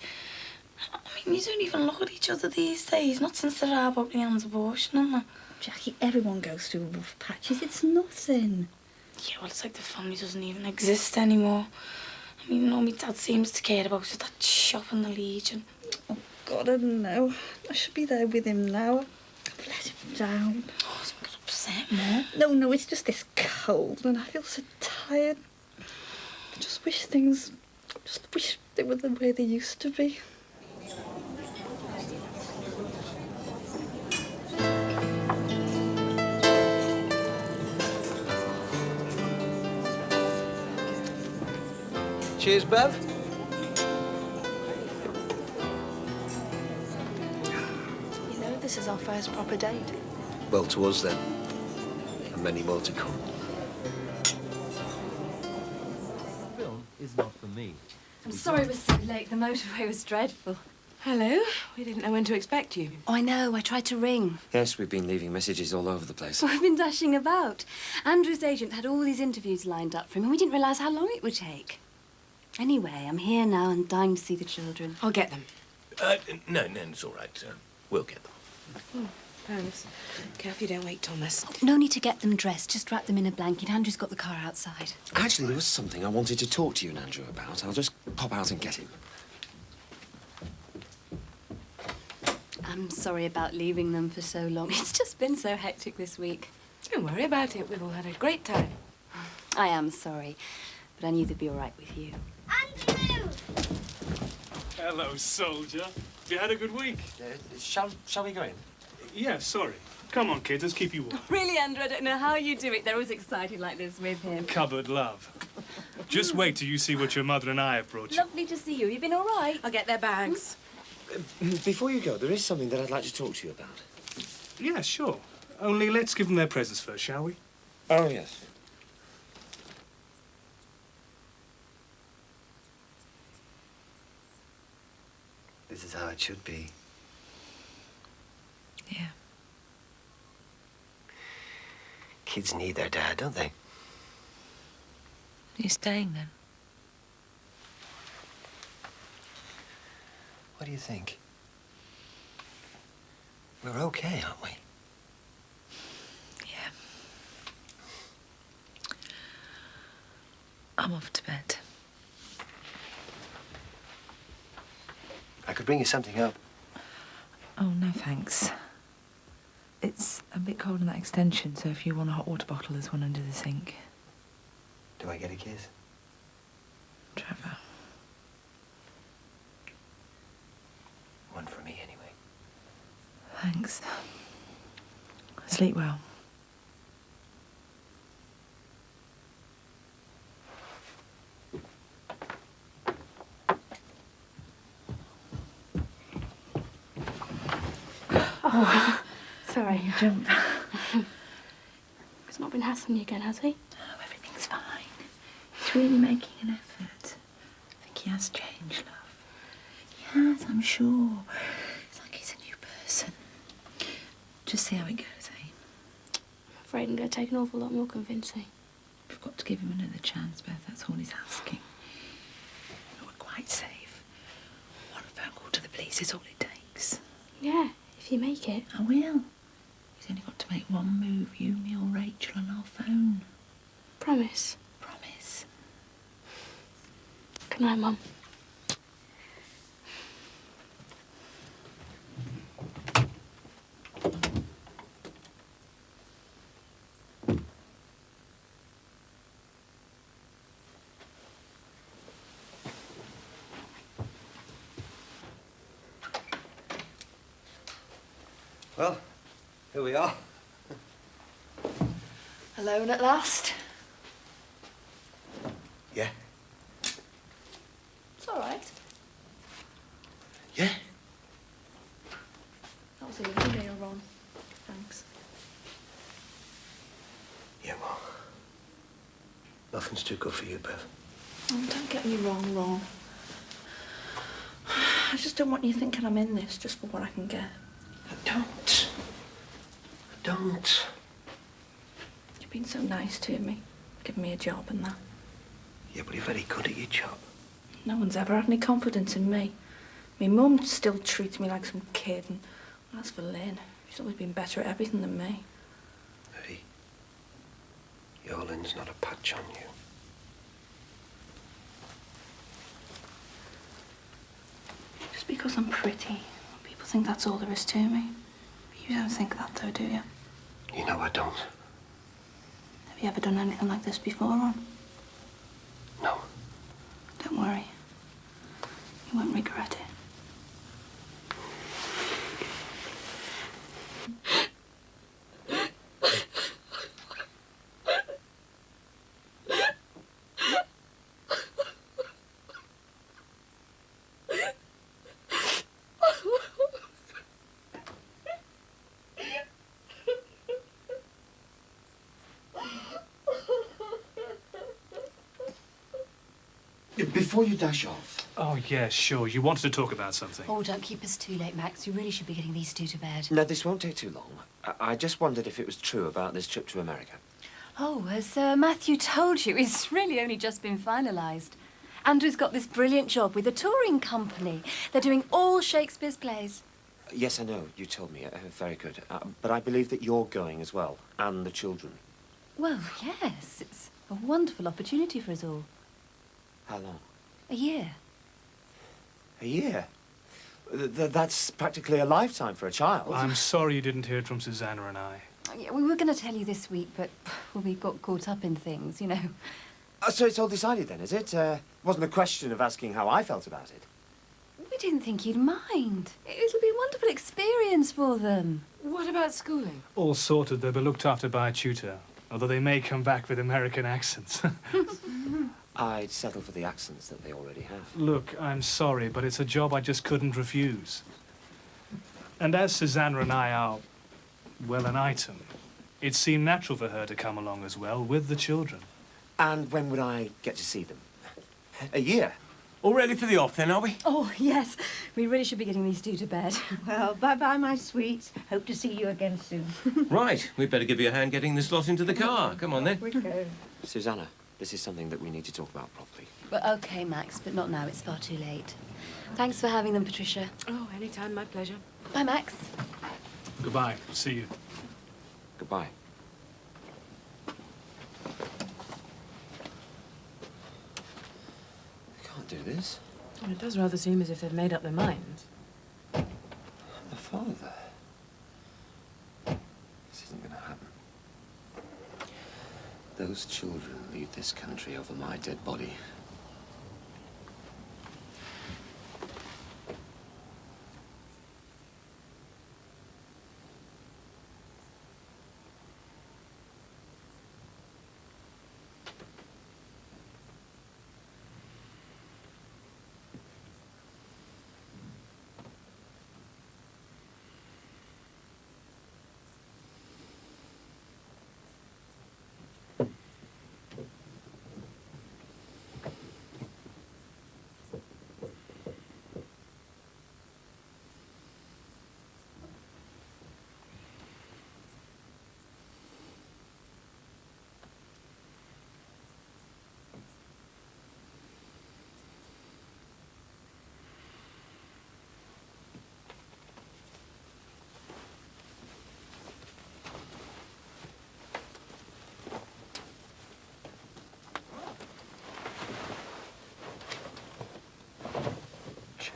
I mean, you don't even look at each other these days. Not since the row about Leanne's abortion, and that. Jackie, everyone goes through rough patches. It's nothing. Yeah, well, it's like the family doesn't even exist anymore. I mean, all my dad seems to care about is that shop in the Legion. Oh, God, I don't know. I should be there with him now. I've let him down. Oh, so I'm upset, Mum. No, it's just this cold and I feel so tired. I just wish they were the way they used to be. Cheers, Bev. You know, this is our first proper date. Well, to us then. And many more to come. Film is not for me. I'm sorry it was so late. The motorway was dreadful. Hello. We didn't know when to expect you. Oh, I know. I tried to ring. Yes, we've been leaving messages all over the place. We've been dashing about. Andrew's agent had all these interviews lined up for him, and we didn't realise how long it would take. Anyway, I'm here now and dying to see the children. I'll get them. No, it's all right. We'll get them. Oh, thanks. Careful you don't wake Thomas. Oh, no need to get them dressed. Just wrap them in a blanket. Andrew's got the car outside. Actually, there was something I wanted to talk to you and Andrew about. I'll just pop out and get him. I'm sorry about leaving them for so long. It's just been so hectic this week. Don't worry about it. We've all had a great time. I am sorry, but I knew they'd be all right with you. Andrew! Hello, soldier. Have you had a good week? Shall we go in? Yeah, sorry. Come on, kids, let's keep you warm. Really, Andrew, I don't know how you do it. They're always excited like this with him. Cupboard love. Just wait till you see what your mother and I have brought you. Lovely to see you. You been all right? I'll get their bags. Before you go, there is something that I'd like to talk to you about. Yeah, sure. Only let's give them their presents first, shall we? Oh, yes. This is how it should be. Yeah. Kids need their dad, don't they? You staying then? What do you think? We're okay, aren't we? Yeah. I'm off to bed. I could bring you something up. Oh, no, thanks. It's a bit cold in that extension, so if you want a hot water bottle, there's one under the sink. Do I get a kiss? Trevor. One for me, anyway. Thanks. Sleep well. Oh, sorry. Jump. He's not been hassling you again, has he? Oh, everything's fine. He's really making an effort. I think he has changed, love. He has, I'm sure. It's like he's a new person. Just see how it goes, eh? I'm afraid I'm going to take an awful lot more convincing. We've got to give him another chance, Beth. That's all he's asking. We're quite safe. One phone call to the police is all it takes. Yeah, if you make it. I will. He's only got to make one move, you, me or Rachel, and I'll phone. Promise? Promise. Good night, Mum. Well, here we are. Alone at last? Yeah. It's all right. Yeah? That was a lovely meal, Ron. Thanks. Yeah, well, nothing's too good for you, Bev. Oh, don't get me wrong, Ron. I just don't want you thinking I'm in this just for what I can get. Don't. Don't. You've been so nice to me, giving me a job and that. Yeah, but you're very good at your job. No one's ever had any confidence in me. My mum still treats me like some kid, and as for Lynn, she's always been better at everything than me. Hey, your Lynn's not a patch on you. Just because I'm pretty, people think that's all there is to me. But you don't think that, though, do you? You know I don't. Have you ever done anything like this before, Ron? No. Don't worry. You won't regret it. Before you dash off. Oh, yeah, sure. You wanted to talk about something. Oh, don't keep us too late, Max. You really should be getting these two to bed. No, this won't take too long. I just wondered if it was true about this trip to America. Oh, has Matthew told you? It's really only just been finalised. Andrew's got this brilliant job with a touring company. They're doing all Shakespeare's plays. Yes, I know. You told me. Very good. But I believe that you're going as well, and the children. Well, yes. It's a wonderful opportunity for us all. How long? A year. A year? That's practically a lifetime for a child. I'm sorry you didn't hear it from Susanna and I. Yeah, we were going to tell you this week, but well, we got caught up in things, you know. So it's all decided then, is it? Wasn't a question of asking how I felt about it. We didn't think you'd mind. It'll be a wonderful experience for them. What about schooling? All sorted. They'll be looked after by a tutor, although they may come back with American accents. I'd settle for the accents that they already have. Look, I'm sorry, but it's a job I just couldn't refuse. And as Susanna and I are, well, an item, it seemed natural for her to come along as well, with the children. And when would I get to see them? A year? All ready for the off then, are we? Oh, yes. We really should be getting these two to bed. Well, bye-bye, my sweets. Hope to see you again soon. Right, we'd better give you a hand getting this lot into the car. Come on then. We go. Susanna, this is something that we need to talk about properly. Well, OK, Max, but not now. It's far too late. Thanks for having them, Patricia. Oh, anytime, my pleasure. Bye, Max. Goodbye. See you. Goodbye. I can't do this. Well, it does rather seem as if they've made up their minds. The father. This isn't going to happen. Those children leave this country over my dead body.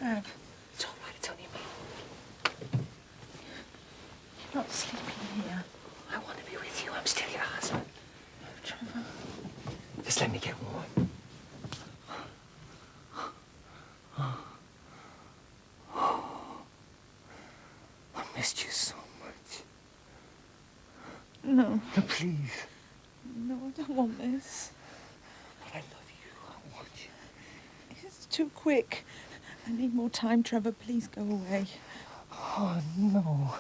Trev. It's all right, it's only me. You're not sleeping here. I want to be with you. I'm still your husband. No, Trevor. Just let me get warm. I missed you so much. No. No, please. No, I don't want this. But I love you. I want you. It's too quick. I need more time, Trevor. Please go away. Oh, no.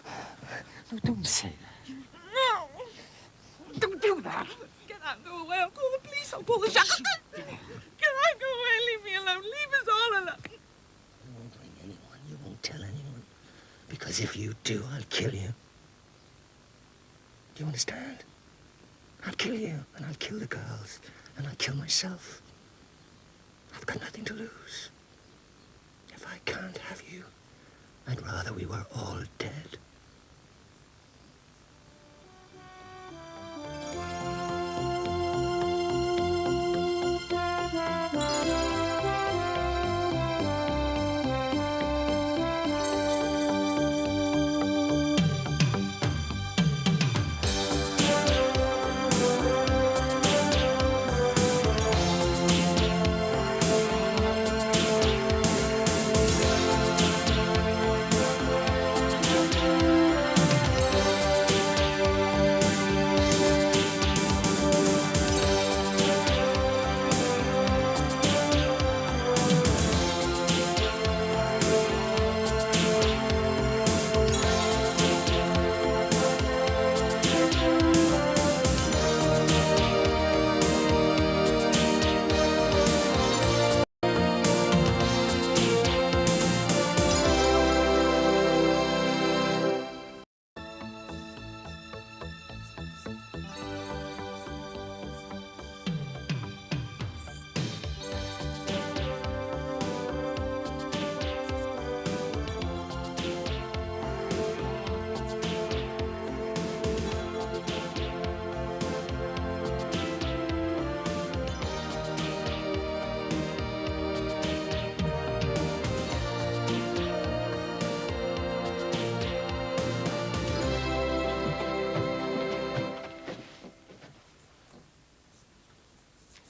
No, don't say that. No! Don't do that! Get out, go away. I'll call the police. I'll call the sheriff. Get out, go away. Leave me alone. Leave us all alone. You won't bring anyone. You won't tell anyone. Because if you do, I'll kill you. Do you understand? I'll kill you, and I'll kill the girls, and I'll kill myself. I've got nothing to lose. If I can't have you, I'd rather we were all dead.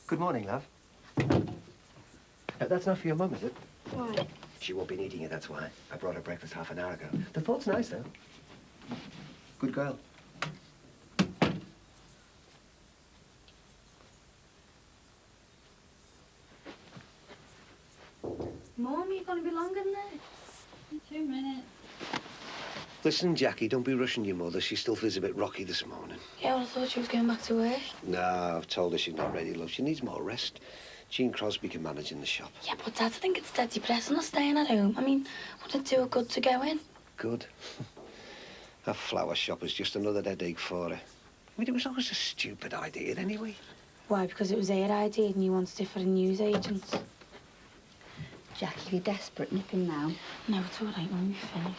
Good morning, love. That's not for your mum, is it? Why? She won't be needing it, that's why. I brought her breakfast half an hour ago. The thought's nice, though. Good girl. Mom, you're going to be longer than this? 2 minutes. Listen, Jackie, don't be rushing your mother. She still feels a bit rocky this morning. Yeah, well, I thought she was going back to work. No, I've told her she's not ready, love. She needs more rest. Jean Crosby can manage in the shop. Yeah, but Dad, I think it's dead depressing us staying at home. I mean, would it do her good to go in? Good. That flower shop is just another headache for her. I mean, it was always a stupid idea anyway. Why? Because it was her idea and you wanted it for a newsagent. Jackie, you're desperate. Nip him now. No, it's all right, Mum. You finish.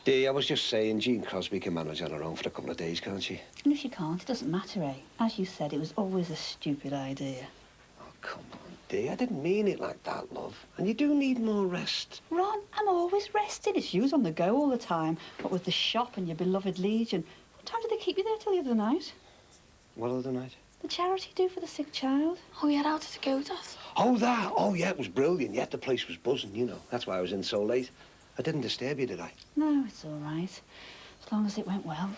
Dee, I was just saying, Jean Crosby can manage on her own for a couple of days, can't she? And if she can't, it doesn't matter, eh? As you said, it was always a stupid idea. Oh, come on, Dee. I didn't mean it like that, love. And you do need more rest. Ron, I'm always resting. It's you on the go all the time. What with the shop and your beloved Legion. What time did they keep you there till the other night? What other night? The charity do for the sick child. Oh, yeah, how did it go, Dad? Oh, that? Oh, yeah, it was brilliant. Yet the place was buzzing, you know. That's why I was in so late. I didn't disturb you, did I? No, it's all right. As long as it went well.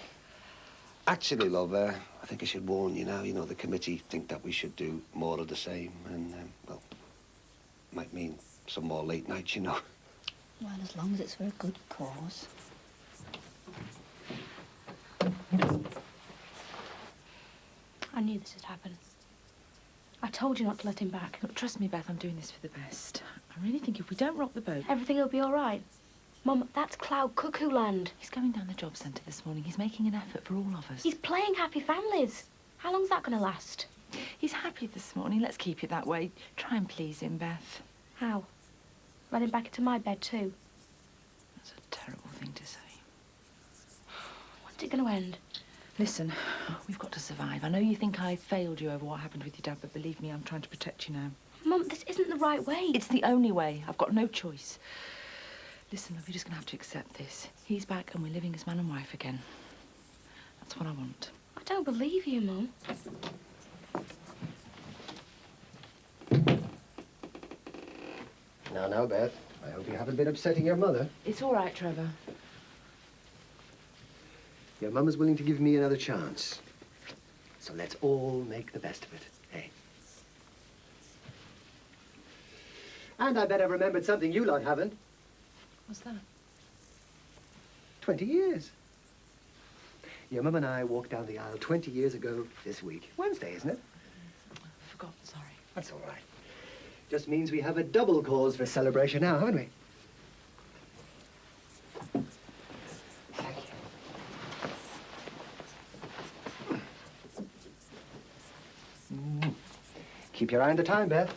Actually, love, I think I should warn you now. You know, the committee think that we should do more of the same. And, well, might mean some more late nights, you know. Well, as long as it's for a good cause. I knew this would happen. I told you not to let him back. Look, trust me, Beth, I'm doing this for the best. I really think if we don't rock the boat... Everything will be all right. Mum, that's Cloud Cuckoo Land. He's going down the job centre this morning. He's making an effort for all of us. He's playing Happy Families. How long's that going to last? He's happy this morning. Let's keep it that way. Try and please him, Beth. How? Let him back into my bed, too. That's a terrible thing to say. When's it going to end? Listen, we've got to survive. I know you think I failed you over what happened with your dad, but believe me, I'm trying to protect you now. Mum, this isn't the right way. It's the only way. I've got no choice. Listen, love, you're just going to have to accept this. He's back and we're living as man and wife again. That's what I want. I don't believe you, Mum. Now, Beth, I hope you haven't been upsetting your mother. It's all right, Trevor. Your mum is willing to give me another chance. So let's all make the best of it, eh? And I bet I've remembered something you lot haven't. What's that? 20 years. Your mum and I walked down the aisle 20 years ago this week. Wednesday, isn't it? I forgot, sorry. That's all right. Just means we have a double cause for celebration now, haven't we? Thank you. Keep your eye on the time, Beth.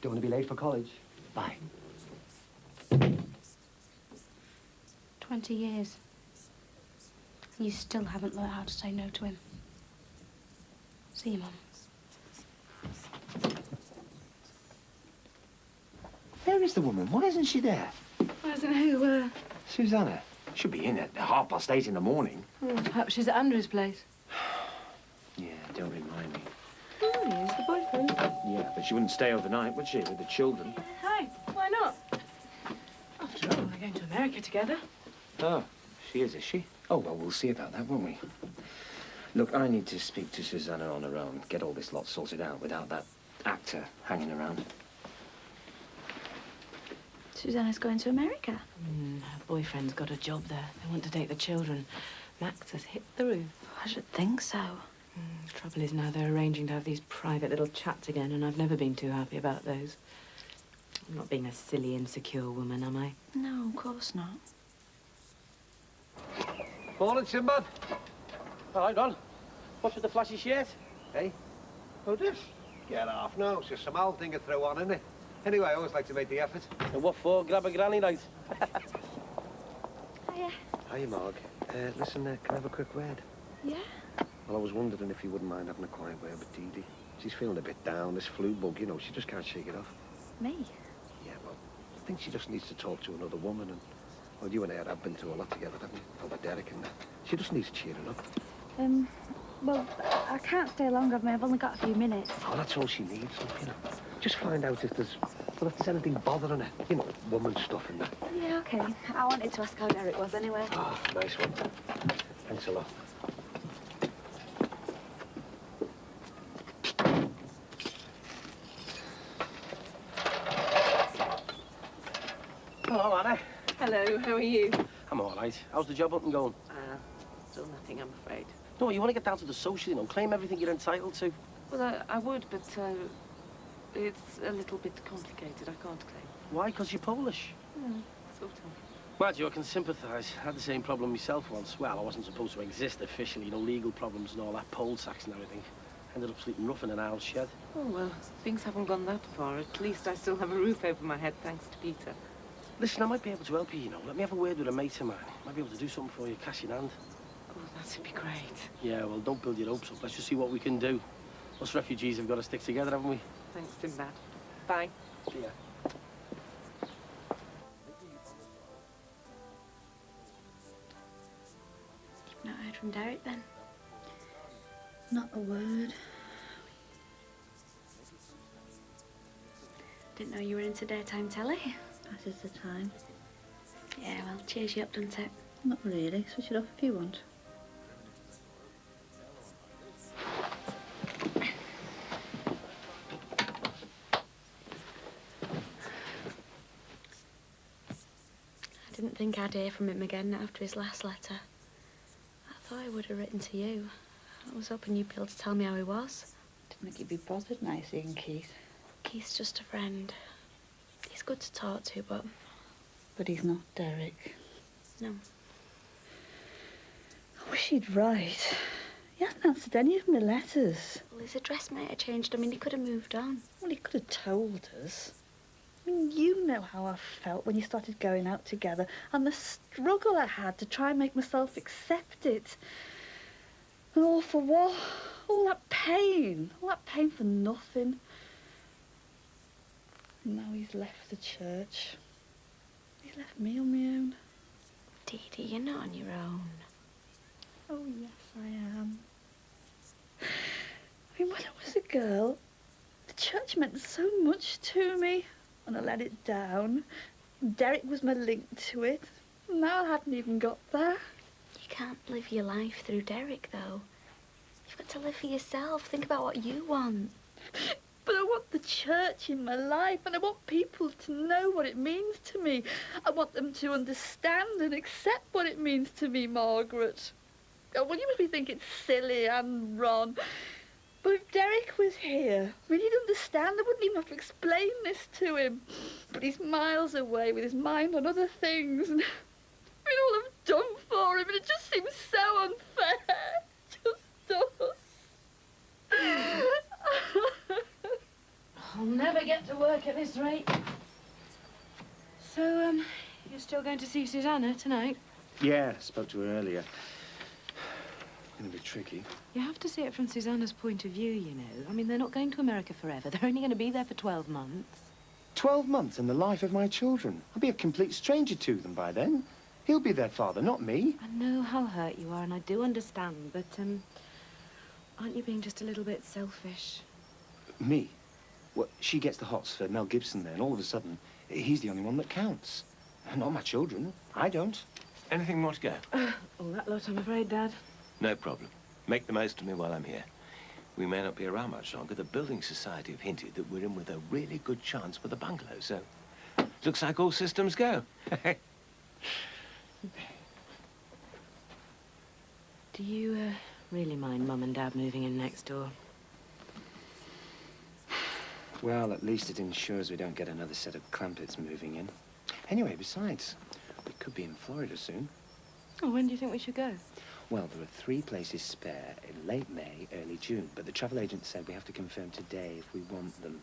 Don't want to be late for college. Bye. 20 years. You still haven't learned how to say no to him. See you, Mum. Where is the woman? Why isn't she there? I don't know. Susanna. Should be in at 8:30 in the morning. Perhaps she's at Andrew's place. Yeah, don't remind me. Oh, he's the boyfriend. Yeah, but she wouldn't stay overnight, would she, with the children? Hi, why not? After all, we're going to America together. Oh, she is she? Oh, well, we'll see about that, won't we? Look, I need to speak to Susanna on her own, get all this lot sorted out without that actor hanging around. Susanna's going to America. Her boyfriend's got a job there. They want to take the children. Max has hit the roof. I should think so. Trouble is now they're arranging to have these private little chats again, and I've never been too happy about those. I'm not being a silly, insecure woman, am I? No, of course not. Morning, Sinbad. All right, Ron. What's with the flashy shirt? Hey? Oh, this? Get off now. It's just some old thing to throw on, isn't it? Anyway, I always like to make the effort. And what for? Grab a granny night? Hiya. Hiya, Marg. Listen, can I have a quick word? Yeah? Well, I was wondering if you wouldn't mind having a quiet word with Dee Dee. She's feeling a bit down, this flu bug, you know, she just can't shake it off. Me? Yeah, well, I think she just needs to talk to another woman, and, well, you and I have been through a lot together, haven't you? Over Derek and that. She just needs cheering up. Well, I can't stay long. I've only got a few minutes. Oh, that's all she needs, you know. Just find out if there's, well, if there's anything bothering her. You know, woman stuff and that. Yeah, okay. I wanted to ask how Derek was anyway. Ah, nice one. Thanks a lot. Hello, Anna. Hello, how are you? I'm all right. How's the job hunting going? Still nothing, I'm afraid. No, you want to get down to the social, you know, claim everything you're entitled to. Well, I would, but it's a little bit complicated. I can't claim. Why? Because you're Polish. Sort of. Mind you, I can sympathise. I had the same problem myself once. Well, I wasn't supposed to exist officially, you know, legal problems and all that, poll tax and everything. Ended up sleeping rough in an owl's shed. Oh, well, things haven't gone that far. At least I still have a roof over my head, thanks to Peter. Listen, I might be able to help you, you know. Let me have a word with a mate of mine. Might be able to do something for you, cash in hand. Oh, that'd be great. Yeah, well, don't build your hopes up. Let's just see what we can do. Us refugees have got to stick together, haven't we? Thanks, Sinbad. Bye. See ya. You've not heard from Derek, then? Not a word. Didn't know you were into daytime telly. That is the time. Yeah, well, cheers you up, doesn't it? Not really. Switch it off if you want. I didn't think I'd hear from him again after his last letter. I thought I would have written to you. I was hoping you'd be able to tell me how he was. Didn't think you'd be bothered now seeing Keith. Keith's just a friend. He's good to talk to, but... But he's not Derek. No. I wish he'd write. He hasn't answered any of my letters. Well, his address might have changed. I mean, he could have moved on. Well, he could have told us. I mean, you know how I felt when you started going out together and the struggle I had to try and make myself accept it. And all for what? All that pain for nothing. And now he's left the church. He's She left me on my own. Dee Dee, you're not on your own. Oh, yes, I am. I mean, when I was a girl, the church meant so much to me, and I let it down. Derek was my link to it. Now I haven't even got there. You can't live your life through Derek, though. You've got to live for yourself. Think about what you want. But I want the church in my life, and I want people to know what it means to me. I want them to understand and accept what it means to me, Margaret. Oh, well, you must be thinking it's silly and Ron. But if Derek was here, I mean, he'd understand. I wouldn't even have to explain this to him. But he's miles away with his mind on other things. And I mean, all I've done for him, and it just seems so unfair. It just does. I'll never get to work at this rate. So, you're still going to see Susanna tonight? Yeah, spoke to her earlier. Gonna be tricky. You have to see it from Susanna's point of view, you know. I mean, they're not going to America forever. They're only going to be there for 12 months. 12 months in the life of my children. I'll be a complete stranger to them by then. He'll be their father, not me. I know how hurt you are, and I do understand, but, aren't you being just a little bit selfish? Me? Well, she gets the hots for Mel Gibson there, and all of a sudden, he's the only one that counts. Not my children. I don't. Anything more to go? All that lot, I'm afraid, Dad. No problem. Make the most of me while I'm here. We may not be around much longer. The Building Society have hinted that we're in with a really good chance for the bungalow, so looks like all systems go. Do you, really mind Mum and Dad moving in next door? Well, at least it ensures we don't get another set of Clampetts moving in. Anyway, besides, we could be in Florida soon. Oh, when do you think we should go? Well, there are 3 places spare in late May, early June, but the travel agent said we have to confirm today if we want them.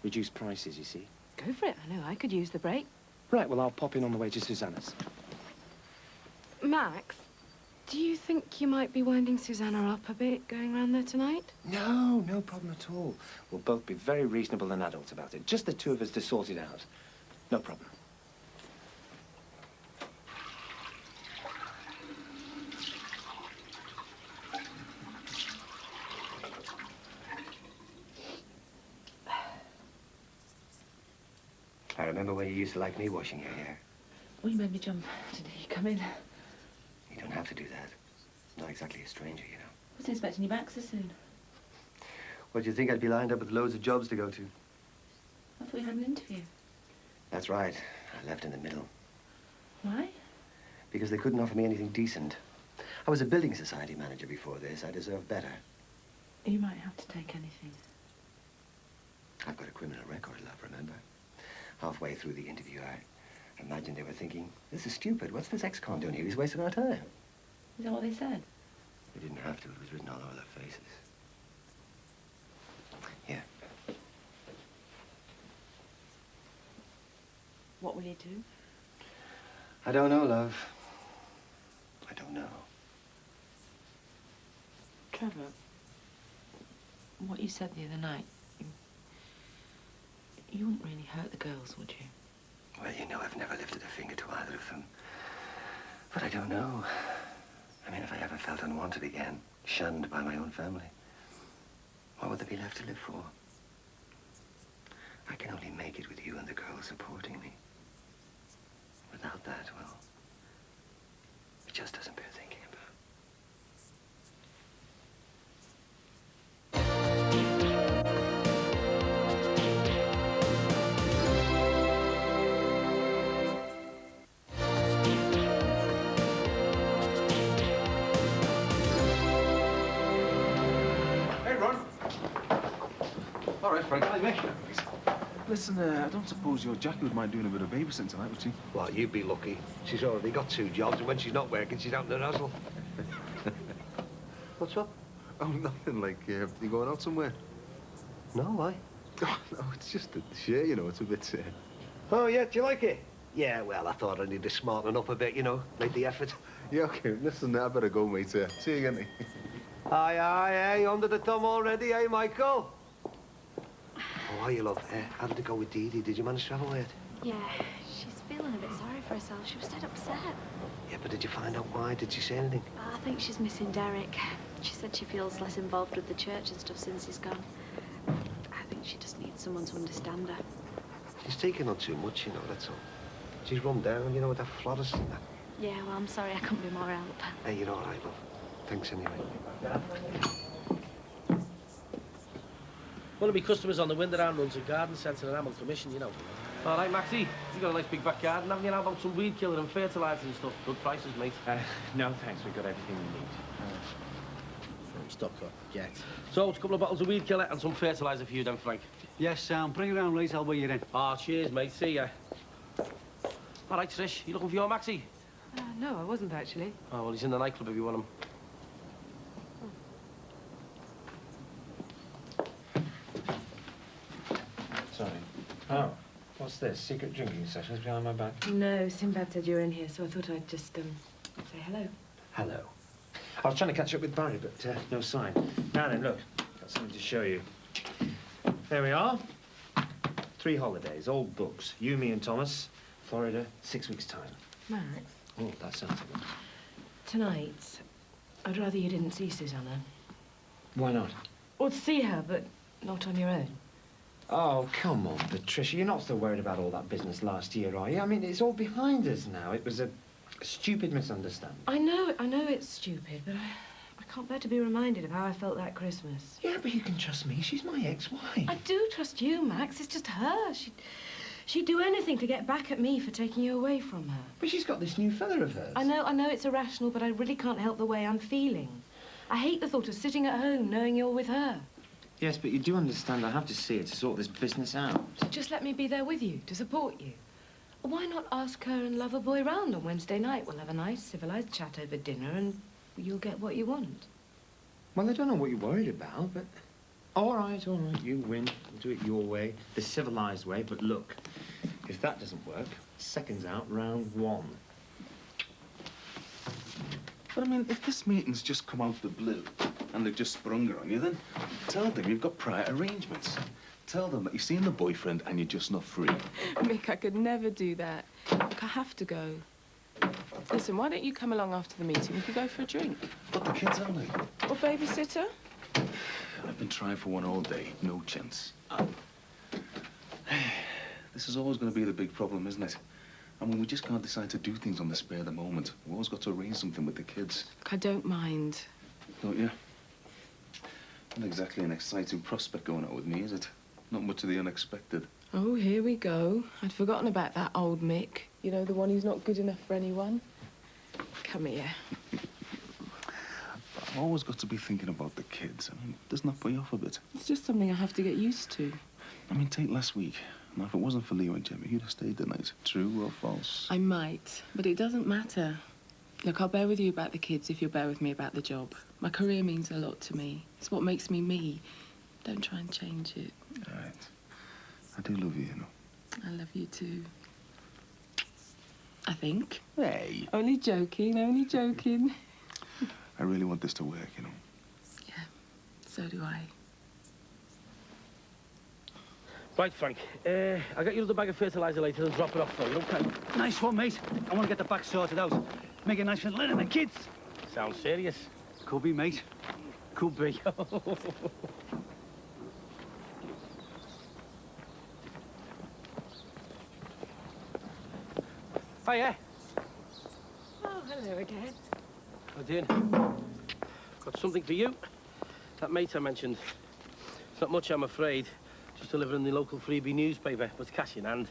Reduced prices, you see. Go for it. I know I could use the break. Right, well, I'll pop in on the way to Susanna's. Max, do you think you might be winding Susanna up a bit going round there tonight? No, no problem at all. We'll both be very reasonable and adult about it. Just the 2 of us to sort it out. No problem. I remember when you used to like me washing your hair. Well, you made me jump today. Come in. You don't have to do that. Not exactly a stranger, you know. I wasn't expecting you back so soon. What, do you think I'd be lined up with loads of jobs to go to? I thought you had an interview. That's right. I left in the middle. Why? Because they couldn't offer me anything decent. I was a building society manager before this. I deserve better. You might have to take anything. I've got a criminal record, love, remember? Halfway through the interview, I imagined they were thinking, this is stupid. What's this ex-con doing here? He's wasting our time. Is that what they said? They didn't have to. It was written all over their faces. Here. What will you do? I don't know, love. I don't know. Trevor, what you said the other night, you wouldn't really hurt the girls, would you? Well, you know, I've never lifted a finger to either of them. But I don't know. I mean, if I ever felt unwanted again, shunned by my own family, what would there be left to live for? I can only make it with you and the girls supporting me. Without that, well, it just doesn't bear thinking about. All right, Frank. Hi, Mick. Listen, I don't suppose your Jackie would mind doing a bit of babysitting tonight, would she? Well, you'd be lucky. She's already got 2 jobs, and when she's not working, she's out in the razzle. What's up? Oh, nothing. Like, you going out somewhere? No, why? Oh, no, it's just the shirt, you know. It's a bit... Oh, yeah, do you like it? Yeah, well, I thought I needed to smarten up a bit, you know, make the effort. Yeah, OK. Listen, I better go, mate. See you again. Aye, aye, aye, under the thumb already, eh, Michael? How are you, love? How did it go with Dee Dee? Did you manage to have a word? Yeah, she's feeling a bit sorry for herself. She was dead upset. Yeah, but did you find out why? Did she say anything? I think she's missing Derek. She said she feels less involved with the church and stuff since he's gone. I think she just needs someone to understand her. She's taking on too much, you know, that's all. She's run down, you know, with that Florist and that. Yeah, well, I'm sorry I couldn't be more help. Hey, you're all right, love. Thanks anyway. One of my customers on the window down runs a garden centre and I'm on commission, you know. All right, Maxie, you got a nice big back garden, haven't you? How about some weed killer and fertiliser and stuff? Good prices, mate. No, thanks. We've got everything we need. Stock up, get. So, it's a couple of bottles of weed killer and some fertiliser for you then, Frank. Yes, Sam. Bring it round, Reese. I'll weigh you in. Ah, cheers, mate. See ya. All right, Trish, you looking for your Maxie? No, I wasn't actually. Oh, well, he's in the nightclub if you want him. Sorry. Oh, what's this? Secret drinking sessions behind my back? No, Sinbad said you were in here, so I thought I'd just, say hello. Hello. I was trying to catch up with Barry, but no sign. Now then, look. Got something to show you. There we are. 3 holidays, old books. You, me and Thomas. Florida, 6 weeks' time. Max, Oh, that sounds good. tonight, I'd rather you didn't see Susanna. Why not? Or to see her, but not on your own. Oh, come on, Patricia. You're not still worried about all that business last year, are you? I mean, it's all behind us now. It was a stupid misunderstanding. I know it's stupid, but I can't bear to be reminded of how I felt that Christmas. Yeah, but you can trust me. She's my ex-wife. I do trust you, Max. It's just her. She'd do anything to get back at me for taking you away from her. But she's got this new fella of hers. I know it's irrational, but I really can't help the way I'm feeling. I hate the thought of sitting at home knowing you're with her. Yes, but you do understand I have to see her to sort this business out. So just let me be there with you, to support you. Why not ask her and Loverboy round on Wednesday night? We'll have a nice, civilised chat over dinner and you'll get what you want. Well, I don't know what you're worried about, but... All right, you win. We'll do it your way, the civilised way. But look, if that doesn't work, seconds out, round 1. But, I mean, if this meeting's just come out of the blue and they've just sprung her on you, then tell them you've got prior arrangements. Tell them that you're seeing the boyfriend and you're just not free. Mick, I could never do that. Look, I have to go. Listen, why don't you come along after the meeting? We could go for a drink. But the kids, aren't they? Or babysitter? I've been trying for one all day. No chance. This is always going to be the big problem, isn't it? I mean, we just can't decide to do things on the spur of the moment. We've always got to arrange something with the kids. Look, I don't mind. Don't you? Not exactly an exciting prospect going out with me, is it? Not much of the unexpected. Oh, here we go. I'd forgotten about that old Mick. You know, the one who's not good enough for anyone. Come here. I've always got to be thinking about the kids. I mean, doesn't that put you off a bit? It's just something I have to get used to. I mean, take last week. Now, if it wasn't for Leo and Jimmy, you'd have stayed the night. True or false? I might, but it doesn't matter. Look, I'll bear with you about the kids if you'll bear with me about the job. My career means a lot to me. It's what makes me me. Don't try and change it. All right. I do love you, you know. I love you too. I think. Hey. Only joking, only joking. I really want this to work, you know. Yeah, so do I. Right, Frank. I'll get you another bag of fertiliser later and drop it off for you, okay? Nice one, mate. I want to get the back sorted out. Make it nice for Lynn and the kids. Sounds serious. Could be, mate. Could be. Hiya. Oh, hello again. How you doing? Got something for you. That mate I mentioned. It's not much, I'm afraid. Just delivering the local freebie newspaper, but cash in hand.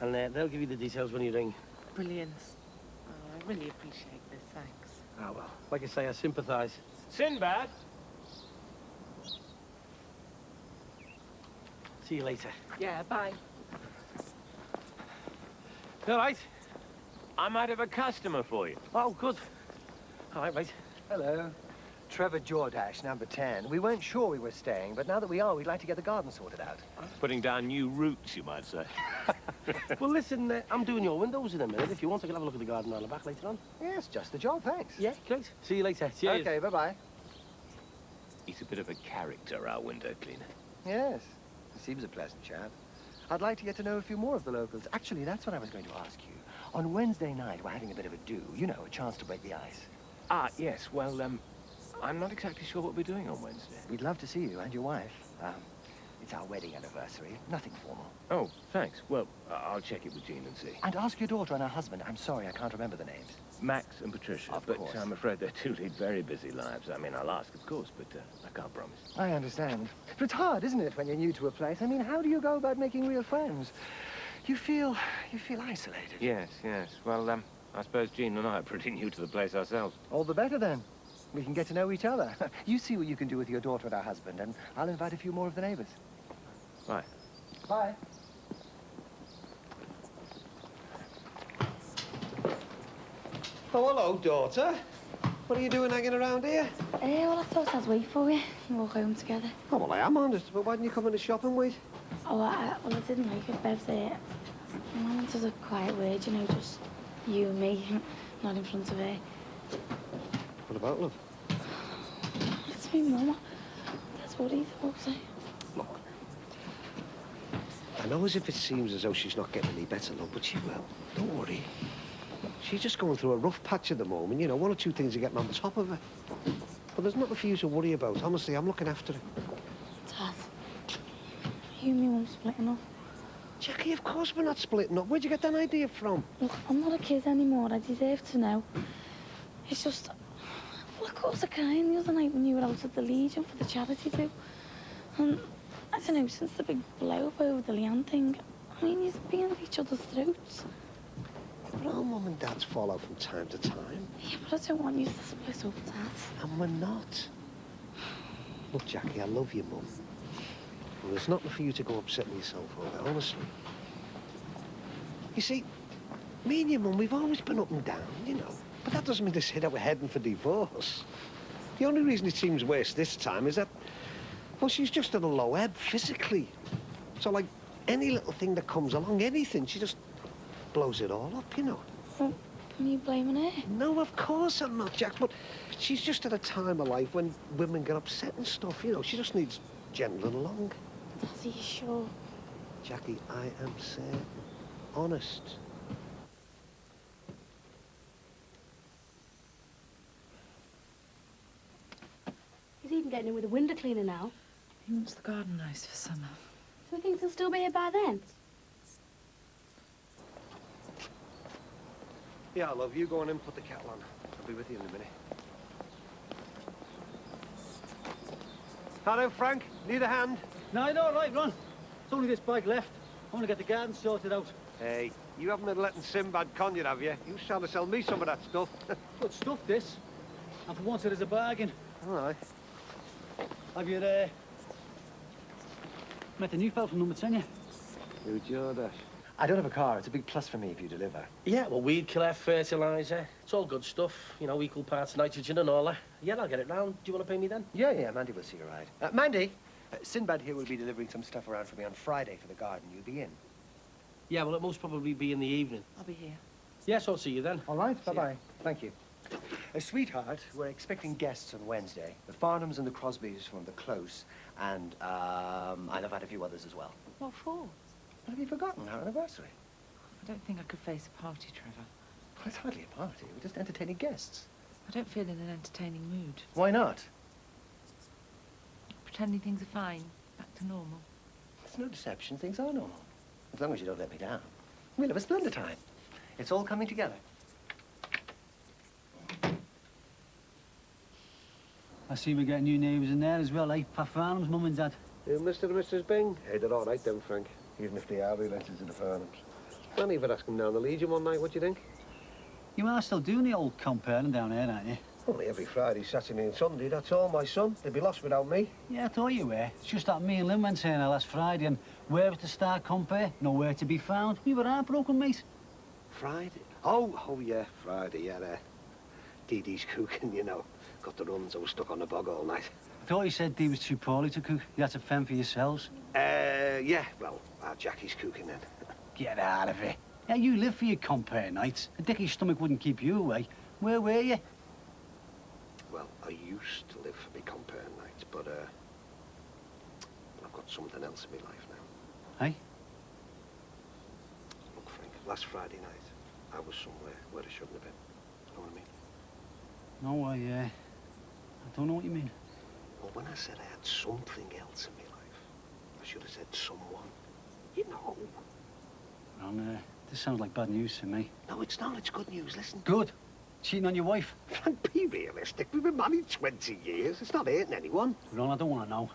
And they'll give you the details when you ring. Brilliant. Oh, I really appreciate this, thanks. Ah, well, like I say, I sympathise. Sinbad! See you later. Yeah, bye. You all right? I might have a customer for you. Oh, good. All right, mate. Hello. Trevor Jordash, number 10. We weren't sure we were staying, but now that we are, we'd like to get the garden sorted out. Putting down new roots, you might say. Well, listen, I'm doing your windows in a minute. If you want, I can have a look at the garden on the back later on. Yes, just the job, thanks. Yeah, great. See you later. Cheers. Okay, bye-bye. He's a bit of a character, our window cleaner. Yes, he seems a pleasant chap. I'd like to get to know a few more of the locals. Actually, that's what I was going to ask you. On Wednesday night, we're having a bit of a do. You know, a chance to break the ice. Ah, yes. Well, I'm not exactly sure what we're doing on Wednesday. We'd love to see you and your wife. It's our wedding anniversary. Nothing formal. Oh, thanks. Well, I'll check it with Jean and see. And ask your daughter and her husband. I'm sorry, I can't remember the names. Max and Patricia. Of but course. I'm afraid they two lead very busy lives. I mean, I'll ask, of course, but I can't promise. I understand. But it's hard, isn't it, when you're new to a place? I mean, how do you go about making real friends? You feel isolated. Yes, yes. Well, I suppose Jean and I are pretty new to the place ourselves. All the better, then. We can get to know each other. You see what you can do with your daughter and her husband, and I'll invite a few more of the neighbors. Bye. Bye. Oh, hello, daughter. What are you doing hanging around here? Well, I thought I'd wait for you and walk home together. Oh, well, I am honest, but why didn't you come in the shop and wait? Oh, well, I didn't like it better. I wanted a quiet word, you know, just you and me, not in front of her. What about love? It's me, Mama. That's what he thought. Look, I know as if it seems as though she's not getting any better, love, but she will. Don't worry. She's just going through a rough patch at the moment. You know, one or two things are getting on top of her. But there's nothing for you to worry about. Honestly, I'm looking after her. Dad, you and me won't splitting up. Jackie, of course we're not splitting up. Where'd you get that idea from? Look, I'm not a kid anymore. I deserve to know. It's just... Well, of course I can. The other night when you were out at the Legion for the charity do. And, I don't know, since the big blow-up over the Leanne thing, I mean, you've been at each other's throats. But our mum and dad's fall out from time to time. Yeah, but I don't want you to split up, Dad. And we're not. Look, Jackie, I love you, Mum. And there's nothing for you to go upsetting yourself over, honestly. You see, me and your Mum, we've always been up and down, you know. But that doesn't mean to say that we're heading for divorce. The only reason it seems worse this time is that, well, she's just at a low ebb physically. So, like, any little thing that comes along, anything, she just blows it all up, you know. Well, are you blaming her? No, of course I'm not, Jack, but she's just at a time of life when women get upset and stuff, you know. She just needs gentling along. Dad, are you sure? Jackie, I am certain. Honest. He's even getting in with a window cleaner now. He wants the garden nice for summer. So he thinks he'll still be here by then? Yeah, love, you go on and put the kettle on. I'll be with you in a minute. Hello, Frank. Need a hand? No, you're all right, Ron. It's only this bike left. I want to get the garden sorted out. Hey, you haven't been letting Sinbad con you, have you? You was trying to sell me some of that stuff. Good stuff, this. And for once, it is a bargain. All right. Have you, met the new fella from number 10 yet? Who'd you dash? I don't have a car. It's a big plus for me if you deliver. Yeah, well, weed killer, fertiliser. It's all good stuff. You know, equal parts nitrogen and all that. Yeah, I'll get it round. Do you want to pay me then? Yeah, Mandy will see you right. Mandy, Sinbad here will be delivering some stuff around for me on Friday for the garden. You'll be in. Yeah, well, it'll most probably be in the evening. I'll be here. Yes, I'll see you then. All right, bye-bye. Thank you. Sweetheart, we're expecting guests on Wednesday. The Farnhams and the Crosbys from the Close, and I've had a few others as well. What for? Have you forgotten our anniversary? I don't think I could face a party, Trevor. Well, it's hardly a party. We're just entertaining guests. I don't feel in an entertaining mood. Why not? Pretending things are fine, back to normal. There's no deception. Things are normal. As long as you don't let me down. We'll have a splendid time. It's all coming together. I see we're getting new neighbours in there as well, eh? Pat Farnham's mum and dad. Mr. and Mrs. Bing? Hey, they're all right then, Frank. Even if they are related to the Farnhams. Plenty of it ask them down the Legion one night, what do you think? You are still doing the old comparing down here, aren't you? Only every Friday, Saturday and Sunday, that's all, my son. They'd be lost without me. Yeah, I thought you were. It's just that me and Lynn went here last Friday, and where was to start compare? Nowhere to be found. We were heartbroken, mate. Friday? Oh, yeah, Friday, yeah, there. Dee Dee's cooking, you know. Got the runs, I was stuck on the bog all night. I thought you said Dee was too poorly to cook. You had to fend for yourselves. Yeah, well, Jackie's cooking then. Get out of it. Yeah, you live for your compare nights. A dickie's stomach wouldn't keep you away. Where were you? Well, I used to live for me compare nights, but, I've got something else in my life now. Hey? last Friday night, I was somewhere where I shouldn't have been. You know what I mean? No, I don't know what you mean. Well, when I said I had something else in my life, I should have said someone. You know. Ron, this sounds like bad news to me. No, it's not. It's good news. Listen. Good. Cheating on your wife? Frank, be realistic. We've been married 20 years. It's not hurting anyone. Ron, I don't want to know.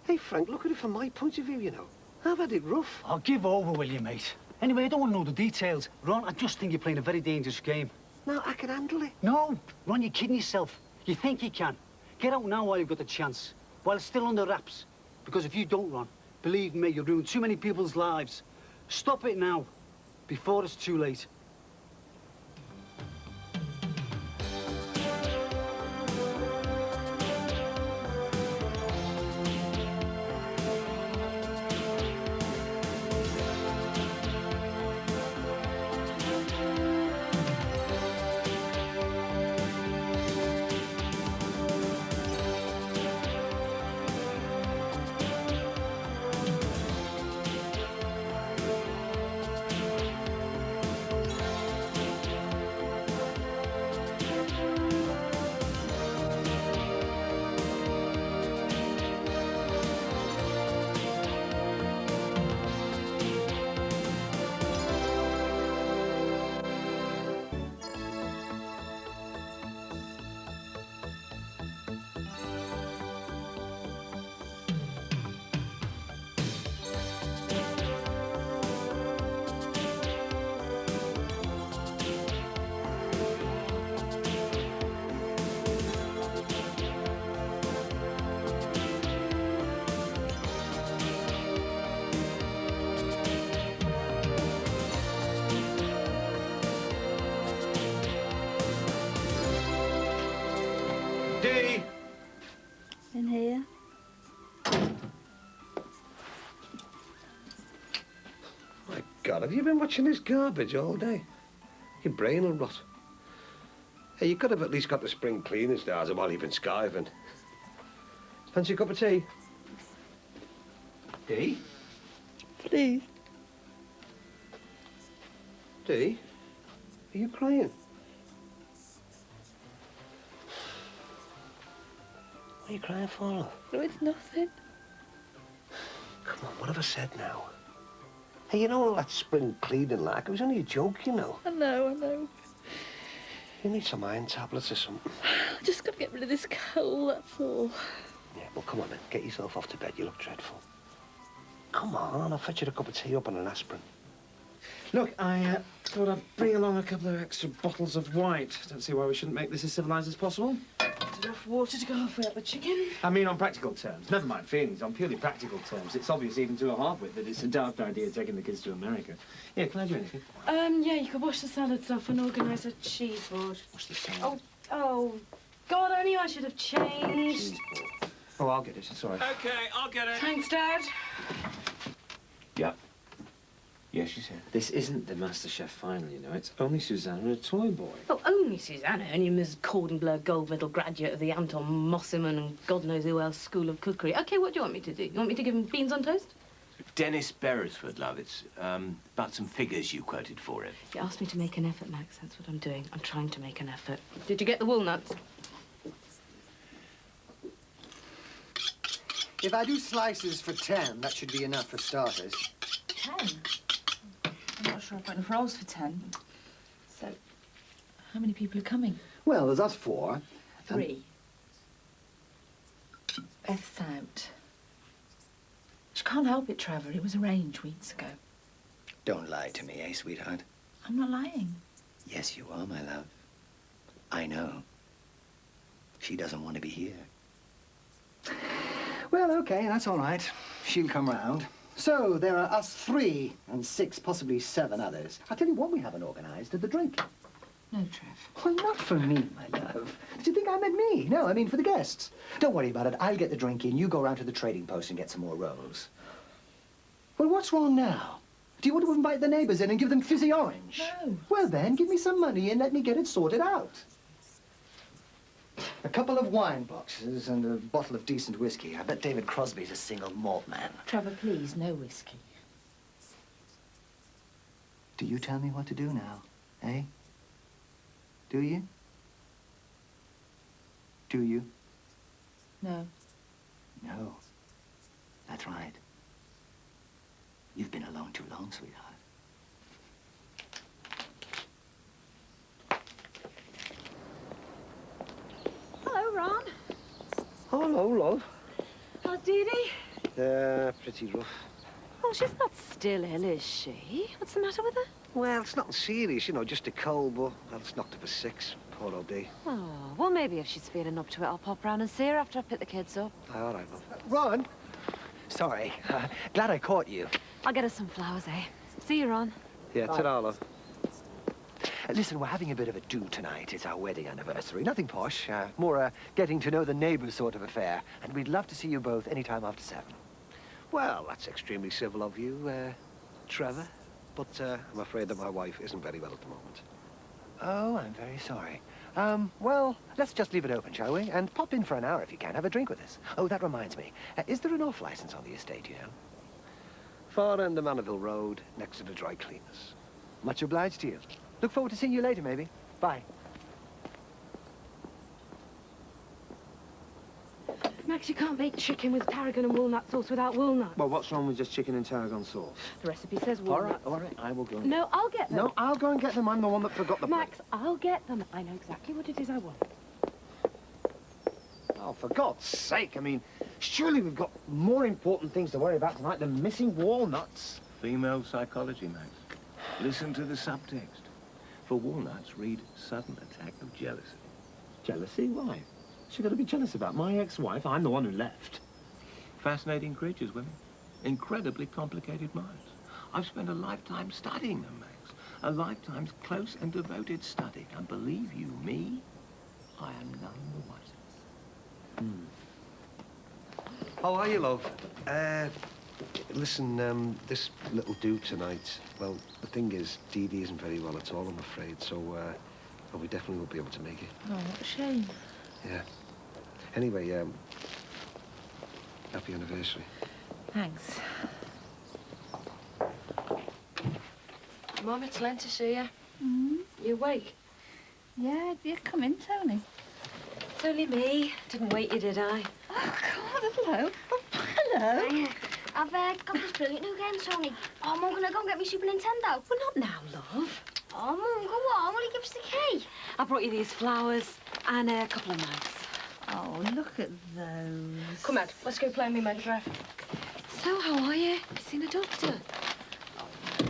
Hey, Frank, look at it from my point of view, you know. I've had it rough. Oh, give over, will you, mate? Anyway, I don't want to know the details. Ron, I just think you're playing a very dangerous game. No, I can handle it. No, Ron, you're kidding yourself. You think you can. Get out now while you've got the chance. While it's still under wraps. Because if you don't, Ron, believe me, you'll ruin too many people's lives. Stop it now, before it's too late. Dee! In here. My God, have you been watching this garbage all day? Your brain will rot. Hey, you could have at least got the spring cleaning stars while you've been skiving. Fancy a cup of tea? Dee? Please. Dee? Are you crying? What are you crying for, love? No, it's nothing. Come on, what have I said now? Hey, you know all that spring cleaning like? It was only a joke, you know. I know, I know. You need some iron tablets or something. I just got to get rid of this cold, that's all. Yeah, well, come on then. Get yourself off to bed. You look dreadful. Come on, I'll fetch you a cup of tea up and an aspirin. Look, I thought I'd bring along a couple of extra bottles of white. Don't see why we shouldn't make this as civilised as possible. Enough water to go halfway up the chicken. I mean, on practical terms. Never mind feelings. On purely practical terms, it's obvious even to a half-wit that it's a daft idea taking the kids to America. Yeah, can I do anything? Yeah, you could wash the salads off and organise a cheese board. Wash the salad? Oh, God, I knew I should have changed. Oh, I'll get it. It's all right. Okay, I'll get it. Thanks, Dad. Yeah. Yes, she said. This isn't the MasterChef final, you know. It's only Susanna and a toy boy. Oh, only Susanna, and you Miss Cordon-Bleu gold medal graduate of the Anton Mosselman and God knows who else School of Cookery. OK, what do you want me to do? You want me to give him beans on toast? Dennis Beresford, love. It's about some figures you quoted for him. You asked me to make an effort, Max. That's what I'm doing. I'm trying to make an effort. Did you get the walnuts? If I do slices for 10, that should be enough for starters. 10? I'm not sure I've got enough rolls for 10. So, how many people are coming? Well, there's us 4. 3. Beth's out. She can't help it, Trevor. It was arranged weeks ago. Don't lie to me, eh, sweetheart? I'm not lying. Yes, you are, my love. I know. She doesn't want to be here. Well, OK, that's all right. She'll come round. So, there are us 3 and 6, possibly 7 others. I'll tell you what we haven't organised, the drink. No, Trev. Well, not for me, my love. Did you think I meant me? No, I mean for the guests. Don't worry about it. I'll get the drink in. You go round to the trading post and get some more rolls. Well, what's wrong now? Do you want to invite the neighbours in and give them fizzy orange? No. Well, then, give me some money and let me get it sorted out. A couple of wine boxes and a bottle of decent whiskey. I bet David Crosby's a single malt man. Trevor, please, no whiskey. Do you tell me what to do now, eh? Do you? Do you? No. No. That's right. You've been alone too long, sweetheart. Hello, Ron. Oh, hello, love. How's Dee Dee? Pretty rough. Oh, she's not still ill, is she? What's the matter with her? Well, it's nothing serious, you know, just a cold, but well, it's knocked her for 6. Poor old Dee. Oh, well, maybe if she's feeling up to it, I'll pop round and see her after I pick the kids up. All right, love. Ron! Sorry. Glad I caught you. I'll get her some flowers, eh? See you, Ron. Yeah, ta-ra, love. Listen, we're having a bit of a do tonight. It's our wedding anniversary. Nothing posh. More a getting to know the neighbours sort of affair. And we'd love to see you both any time after 7. Well, that's extremely civil of you, Trevor. But I'm afraid that my wife isn't very well at the moment. Oh, I'm very sorry. Well, let's just leave it open, shall we? And pop in for an hour if you can. Have a drink with us. Oh, that reminds me. Is there an off licence on the estate, you know? Far end of Manaville Road, next to the dry cleaners. Much obliged to you. Look forward to seeing you later, maybe. Bye. Max, you can't make chicken with tarragon and walnut sauce without walnuts. Well, what's wrong with just chicken and tarragon sauce? The recipe says walnuts. All right, I will go. No, I'll get them. No, I'll go and get them. I'm the one that forgot the Max, I'll get them. I know exactly what it is I want. Oh, for God's sake, I mean, surely we've got more important things to worry about tonight than missing walnuts. Female psychology, Max. Listen to the subtext. For walnuts, read sudden attack of jealousy. Jealousy? Why? She got to be jealous about my ex-wife. I'm the one who left. Fascinating creatures, women. Incredibly complicated minds. I've spent a lifetime studying them, Max. A lifetime's close and devoted study. And believe you me, I am none the wiser. How are you, love? Listen, this little do tonight, well, the thing is, Dee Dee isn't very well at all, I'm afraid, so, well, we definitely won't be able to make it. Oh, what a shame. Yeah. Anyway, happy anniversary. Thanks. Mum, it's Len to see you. You awake? Yeah, you come in, Tony. It's only me. Didn't wait you, did I? Oh, God, hello. Oh, hello. I've got this brilliant new game, Tony. Oh, Mum, can I go and get me Super Nintendo? Well, not now, love. Oh, Mum, go on. Will you give us the key? I brought you these flowers and a couple of mugs. Oh, look at those. Come on, let's go play on me Mega Drive. So, how are you? You seen a doctor?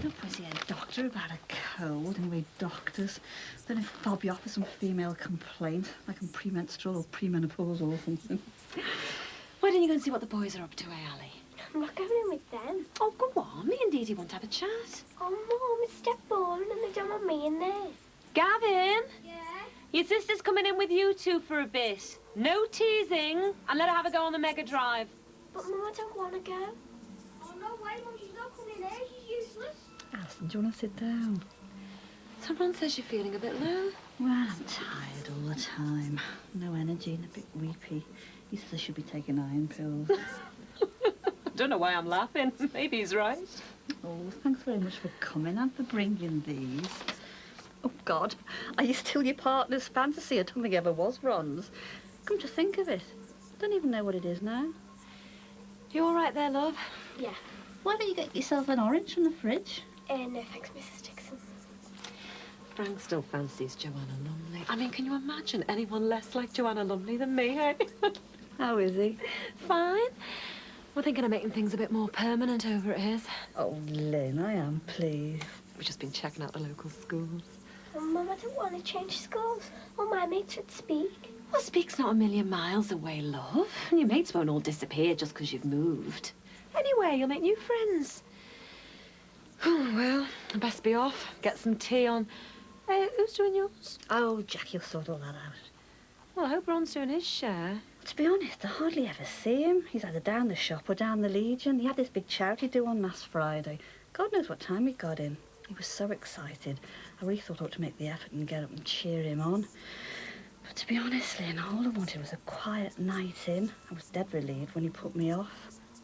Look, was he a doctor about a cold? Anyway, doctors. Then if Bobby offers some female complaint, like I'm premenstrual or premenopausal or something. Why don't you go and see what the boys are up to, eh, Ali? I'm not going in with them. Oh, go on. Me and Dee Dee want to have a chat. Oh, Mum, it's dead boring and they don't want me in there. Gavin? Yeah? Your sister's coming in with you two for a bit. No teasing, and let her have a go on the Mega Drive. But, Mum, I don't want to go. Oh, no way, Mum, she's not coming in there. She's useless. Alison, do you want to sit down? So Ron says you're feeling a bit low. Well, I'm tired all the time. No energy and a bit weepy. He says I should be taking iron pills. Don't know why I'm laughing. Maybe he's right. Oh, thanks very much for coming and for bringing these. Oh, God, are you still your partner's fantasy? I don't think it ever was Ron's. Come to think of it, I don't even know what it is now. You all right there, love? Yeah. Why don't you get yourself an orange from the fridge? No, thanks, Mrs. Dixon. Frank still fancies Joanna Lumley. I mean, can you imagine anyone less like Joanna Lumley than me, eh? How is he? Fine. We're thinking of making things a bit more permanent over at his. Oh, Lynn, I am pleased. We've just been checking out the local schools. Oh, Mum, I don't want to change schools. All my mates would speak. Well, Speak's not a million miles away, love. And your mates won't all disappear just because you've moved. Anyway, you'll make new friends. Oh, well, I best be off. Get some tea on. Who's doing yours? Oh, Jack, you'll sort all that out. Well, I hope Ron's doing his share. To be honest, I hardly ever see him. He's either down the shop or down the Legion. He had this big charity do on last Friday. God knows what time he got in. He was so excited. I really thought I ought to make the effort and get up and cheer him on. But to be honest, Lynn, all I wanted was a quiet night in. I was dead relieved when he put me off.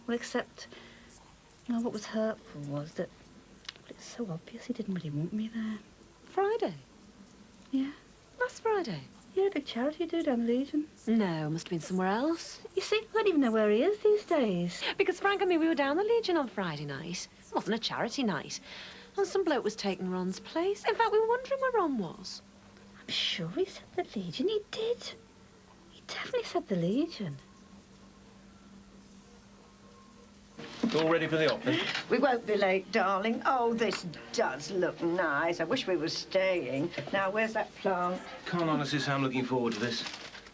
Well, except, you know, what was hurtful was that But it's so obvious he didn't really want me there. Friday? Yeah. Last Friday? Yeah, a big charity do down the Legion. No, must have been somewhere else. You see, I don't even know where he is these days. Because Frank and me, we were down the Legion on Friday night. It wasn't a charity night. And some bloke was taking Ron's place. In fact, we were wondering where Ron was. I'm sure he said the Legion. He did. He definitely said the Legion. All ready for the opening? We won't be late, darling. Oh, this does look nice. I wish we were staying. Now, where's that plant? Can't honestly say I'm looking forward to this.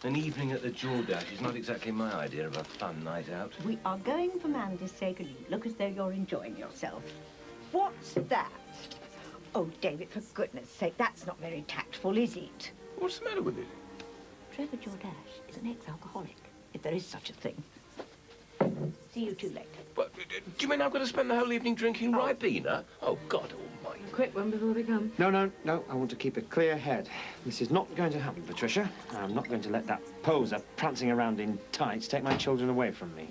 An evening at the Jordache is not exactly my idea of a fun night out. We are going for Mandy's sake, and you look as though you're enjoying yourself. What's that? Oh, David, for goodness sake, that's not very tactful, is it? What's the matter with it? Trevor Jordache is an ex-alcoholic, if there is such a thing. See you two later. What, do you mean I've got to spend the whole evening drinking Ribena? Oh, God almighty. Quick one before they come. No, no, no. I want to keep a clear head. This is not going to happen, Patricia. I'm not going to let that poser prancing around in tights take my children away from me.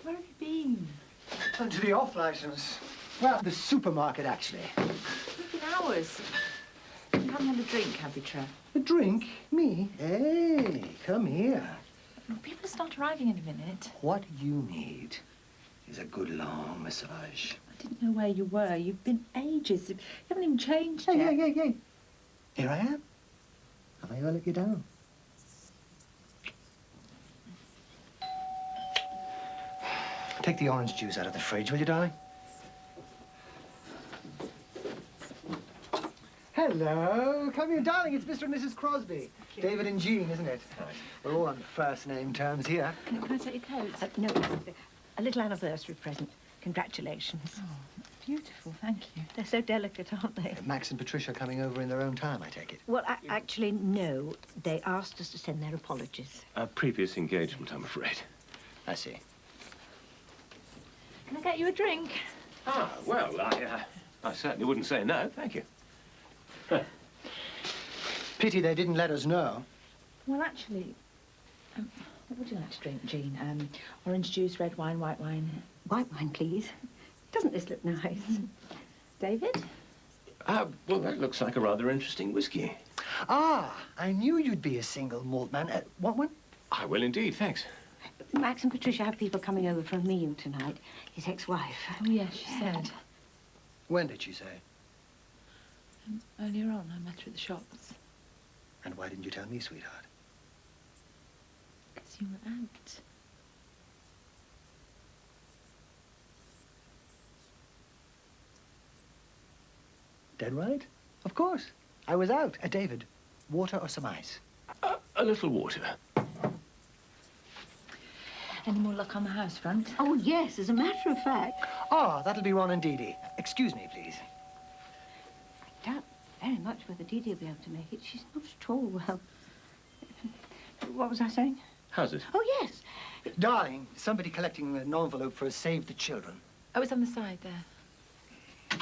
Where have you been? To the off-licence. Well, the supermarket, actually. It's been hours. You haven't had a drink, have you, Trev? A drink? Me? Hey, come here. People start arriving in a minute. What you need is a good long massage. I didn't know where you were. You've been ages. You haven't even changed Hey, yet. hey, hey, hey. Here I am. Have I ever let you down? Take the orange juice out of the fridge, will you, darling? Hello. Come here, darling. It's Mr. and Mrs. Crosby. David and Jean, isn't it? Right. We're all on first-name terms here. Can I take your coat? No, a little anniversary present. Congratulations. Oh, beautiful, thank you. They're so delicate, aren't they? Max and Patricia coming over in their own time, I take it. Well, actually, no. They asked us to send their apologies. A previous engagement, I'm afraid. I see. Can I get you a drink? Ah, well, I certainly wouldn't say no, thank you. Pity they didn't let us know. Well, actually, what would you like to drink, Jean? Orange juice, red wine, white wine? White wine, please. Doesn't this look nice? David? Well, that looks like a rather interesting whiskey. Ah, I knew you'd be a single malt man. Want one? I will indeed, thanks. Max and Patricia have people coming over for a meal tonight. His ex-wife. Oh, yes, she said. When did she say? Earlier on, I met her at the shops. And why didn't you tell me, sweetheart? Because you were out. Dead right? Of course. I was out. David, water or some ice? A little water. Any more luck on the house front? Oh, yes, as a matter of fact. Oh, that'll be Ron and Dee Dee. Excuse me, please. I doubt very much whether Dee Dee will be able to make it. She's not at all well. What was I saying? How's it? Oh, yes. Darling, somebody collecting an envelope for Save the Children. Oh, it's on the side there.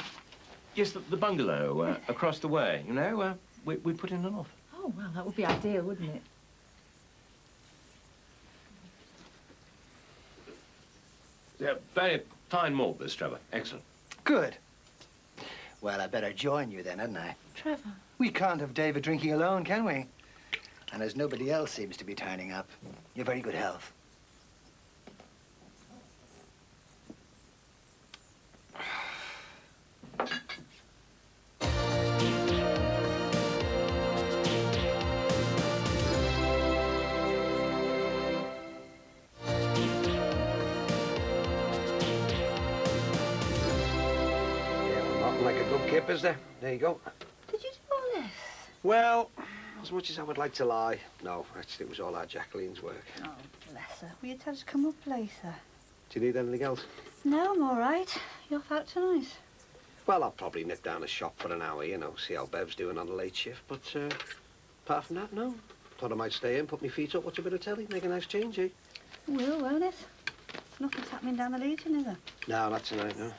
Yes, the bungalow across the way, you know, we put in an offer. Oh, well, that would be ideal, wouldn't it? Yeah, very fine malt, this, Trevor. Excellent. Good. Well, I better join you then, hadn't I? Trevor. We can't have David drinking alone, can we? And as nobody else seems to be turning up, you're very good health. Like a good kip, is there? There you go. Did you do all this? Well, as much as I would like to lie, no, actually, it was all our Jacqueline's work. Oh, bless her. Will you tell us to come up later? Do you need anything else? No, I'm all right. You're off out tonight. Well, I'll probably nip down a shop for an hour, you know, see how Bev's doing on the late shift, but apart from that, no. Thought I might stay in, put my feet up, watch a bit of telly, make a nice change, eh? Will, won't it? Nothing's happening down the Legion, is there? No, not tonight, no.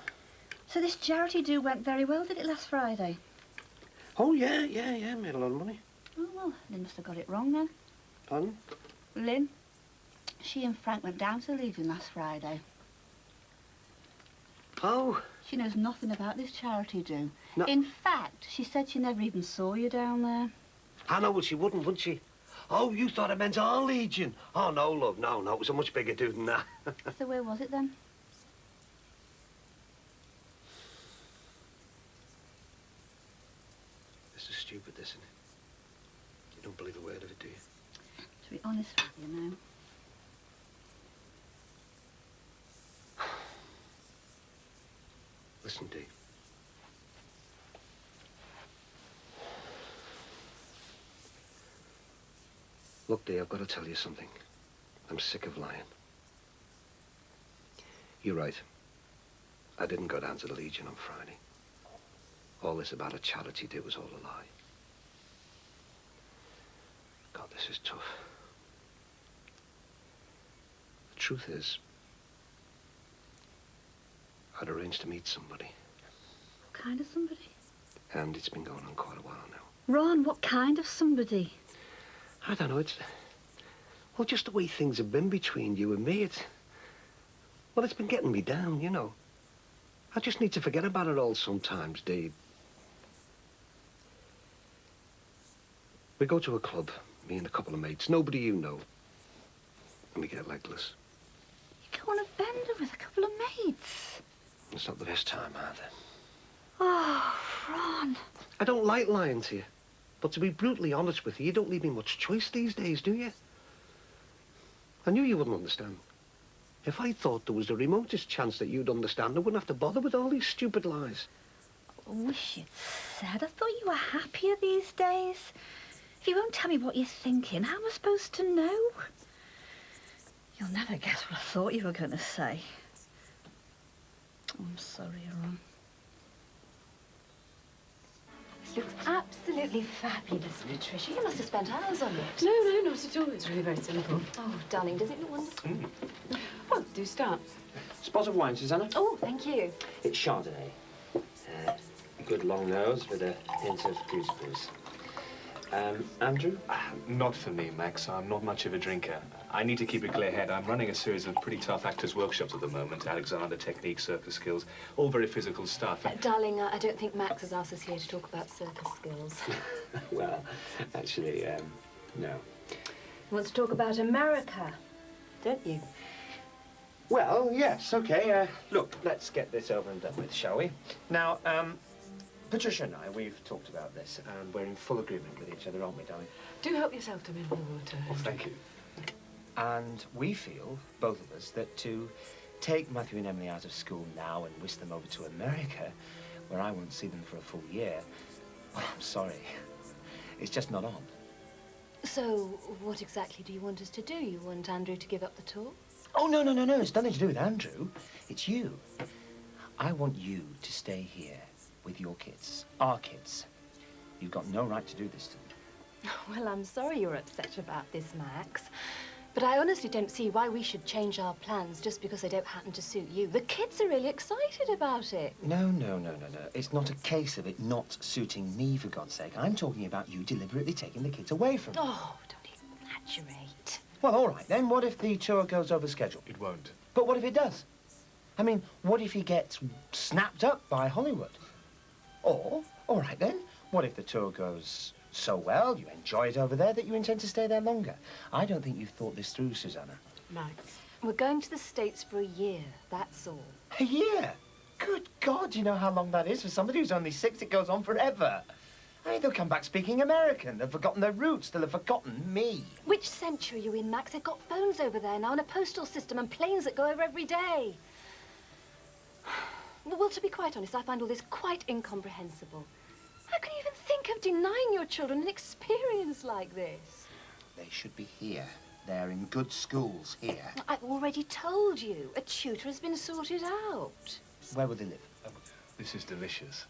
So this charity do went very well, did it, last Friday? Oh, yeah, made a lot of money. Oh, well, they must have got it wrong then. Pardon? Lynn, she and Frank went down to the Legion last Friday. Oh. She knows nothing about this charity do. No. In fact, she said she never even saw you down there. I know, well, she wouldn't she? Oh, you thought it meant our Legion. Oh, no, love, no, it was a much bigger do than that. So where was it then? This is stupid, isn't it? You don't believe a word of it, do you? To be honest with you now. Listen, Dee. Look, Dee, I've got to tell you something. I'm sick of lying. You're right. I didn't go down to the Legion on Friday. All this about a charity do was all a lie. God, this is tough. The truth is, I'd arranged to meet somebody, What kind of somebody? and it's been going on quite a while now. Ron, what kind of somebody? I don't know, it's... Well, just the way things have been between you and me, well, it's been getting me down, you know. I just need to forget about it all sometimes, Dee. We go to a club, me and a couple of mates, nobody you know, and we get legless. You go on a bender with a couple of mates. It's not the best time, either. Oh, Ron. I don't like lying to you, but to be brutally honest with you, you don't leave me much choice these days, do you? I knew you wouldn't understand. If I thought there was the remotest chance that you'd understand, I wouldn't have to bother with all these stupid lies. I wish you'd said. I thought you were happier these days. If you won't tell me what you're thinking, how am I supposed to know? You'll never guess what I thought you were going to say. Oh, I'm sorry, Ron. This looks absolutely fabulous, Patricia. You must have spent hours on it. No, no, not at all. It's really very simple. Oh, darling, does it look wonderful? Well, do start. Spot of wine, Susanna. Oh, thank you. It's Chardonnay. Good long nose with a hint of gooseberries. Andrew? Not for me, Max. I'm not much of a drinker. I need to keep a clear head. I'm running a series of pretty tough actors' workshops at the moment. Alexander, technique, circus skills, all very physical stuff. Darling, I don't think Max has asked us here to talk about circus skills. Well, actually, no. He wants to talk about America, don't you? Well, yes, okay. Look, let's get this over and done with, shall we? Now, Patricia and I, we've talked about this, and we're in full agreement with each other, aren't we, darling? Do help yourself to mineral water. Oh, thank you. And we feel, both of us, that to take Matthew and Emily out of school now and whisk them over to America, where I won't see them for a full year, well, I'm sorry. It's just not on. So, what exactly do you want us to do? You want Andrew to give up the tour? Oh, no, no, no, no. It's nothing to do with Andrew. It's you. I want you to stay here with your kids, our kids. You've got no right to do this to them. Well, I'm sorry you're upset about this, Max. But I honestly don't see why we should change our plans just because they don't happen to suit you. The kids are really excited about it. No, no, no, no, no. It's not a case of it not suiting me, for God's sake. I'm talking about you deliberately taking the kids away from me. Oh, don't exaggerate. Well, all right, then. What if the tour goes over schedule? It won't. But what if it does? I mean, what if he gets snapped up by Hollywood? Or, all right, then, what if the tour goes so well, you enjoy it over there, that you intend to stay there longer? I don't think you've thought this through, Susanna. Max. We're going to the States for a year, that's all. A year? Good God, you know how long that is? For somebody who's only 6, it goes on forever. I mean, they'll come back speaking American. They've forgotten their roots. They'll have forgotten me. Which century are you in, Max? They've got phones over there now and a postal system and planes that go over every day. Well, to be quite honest, I find all this quite incomprehensible. How can you even think of denying your children an experience like this? They should be here. They're in good schools here. I've already told you. A tutor has been sorted out. Where will they live? Oh, this is delicious.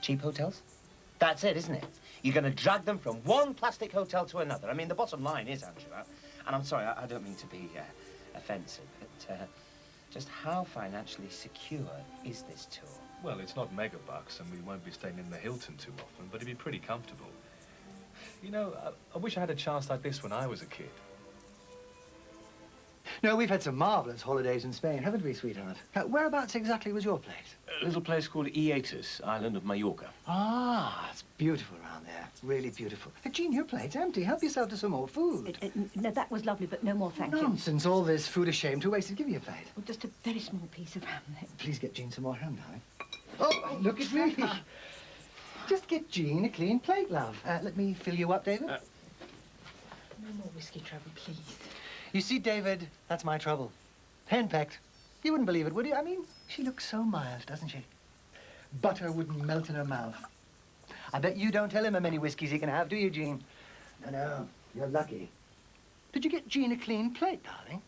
Cheap hotels? That's it, isn't it? You're going to drag them from one plastic hotel to another. I mean, the bottom line is, Andrew, and I'm sorry, I don't mean to be offensive, but just how financially secure is this tour? Well, it's not mega bucks, and we won't be staying in the Hilton too often, but it'd be pretty comfortable. You know, I wish I had a chance like this when I was a kid. No, we've had some marvellous holidays in Spain, haven't we, sweetheart? Whereabouts exactly was your place? A little place called Iatus, island of Mallorca. Ah, it's beautiful around there. Really beautiful. Jean, your plate's empty. Help yourself to some more food. No, that was lovely, but no more, thank you. Nonsense. All this food is shame. Too wasted. Give me a plate. Well, just a very small piece of ham. Please get Jean some more ham, darling. Oh, look at me. Just get Jean a clean plate, love. Let me fill you up, David. No more whiskey trouble, please. You see, David, that's my trouble. Henpecked. You wouldn't believe it, would you? I mean, she looks so mild, doesn't she? Butter wouldn't melt in her mouth. I bet you don't tell him how many whiskeys he can have, do you, Jean? No, you're lucky. Did you get Jean a clean plate, darling?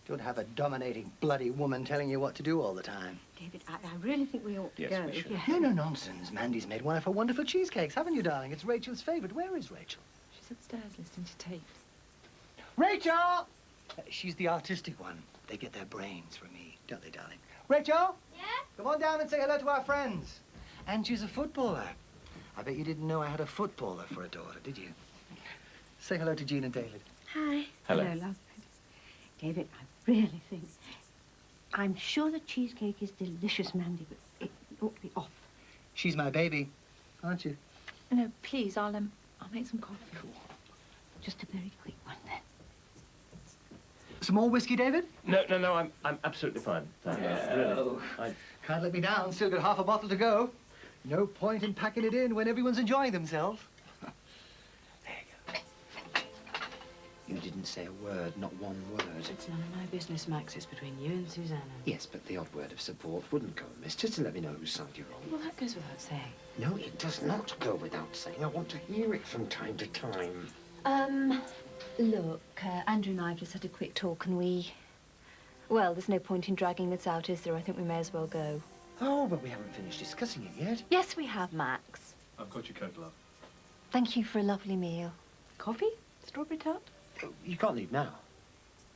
Don't have a dominating, bloody woman telling you what to do all the time. David, I really think we ought to go. We should. Yeah. No nonsense. Mandy's made one of her wonderful cheesecakes, haven't you, darling? It's Rachel's favourite. Where is Rachel? She's upstairs listening to tapes. Rachel! She's the artistic one. They get their brains from me, don't they, darling? Rachel? Yeah? Come on down and say hello to our friends. And she's a footballer. I bet you didn't know I had a footballer for a daughter, did you? Say hello to Jean and David. Hi. Hello. Hello, love. David, I really think... I'm sure the cheesecake is delicious, Mandy, but it ought to be off. She's my baby, aren't you? No, please, I'll make some coffee. Cool. Just a very quick one, then. Some more whiskey, David? No, I'm absolutely fine. Really. Can't let me down. Still got half a bottle to go. No point in packing it in when everyone's enjoying themselves. You didn't say a word, not one word. It's none of my business, Max. It's between you and Susanna. Yes, but the odd word of support wouldn't go amiss, just to let me know whose side you're on. Well, that goes without saying. No, it does not go without saying. I want to hear it from time to time. Look, Andrew and I have just had a quick talk and well, there's no point in dragging this out, is there? I think we may as well go. Oh, but we haven't finished discussing it yet. Yes, we have, Max. I've got your coat, love. Thank you for a lovely meal. Coffee? Strawberry tart? You can't leave now.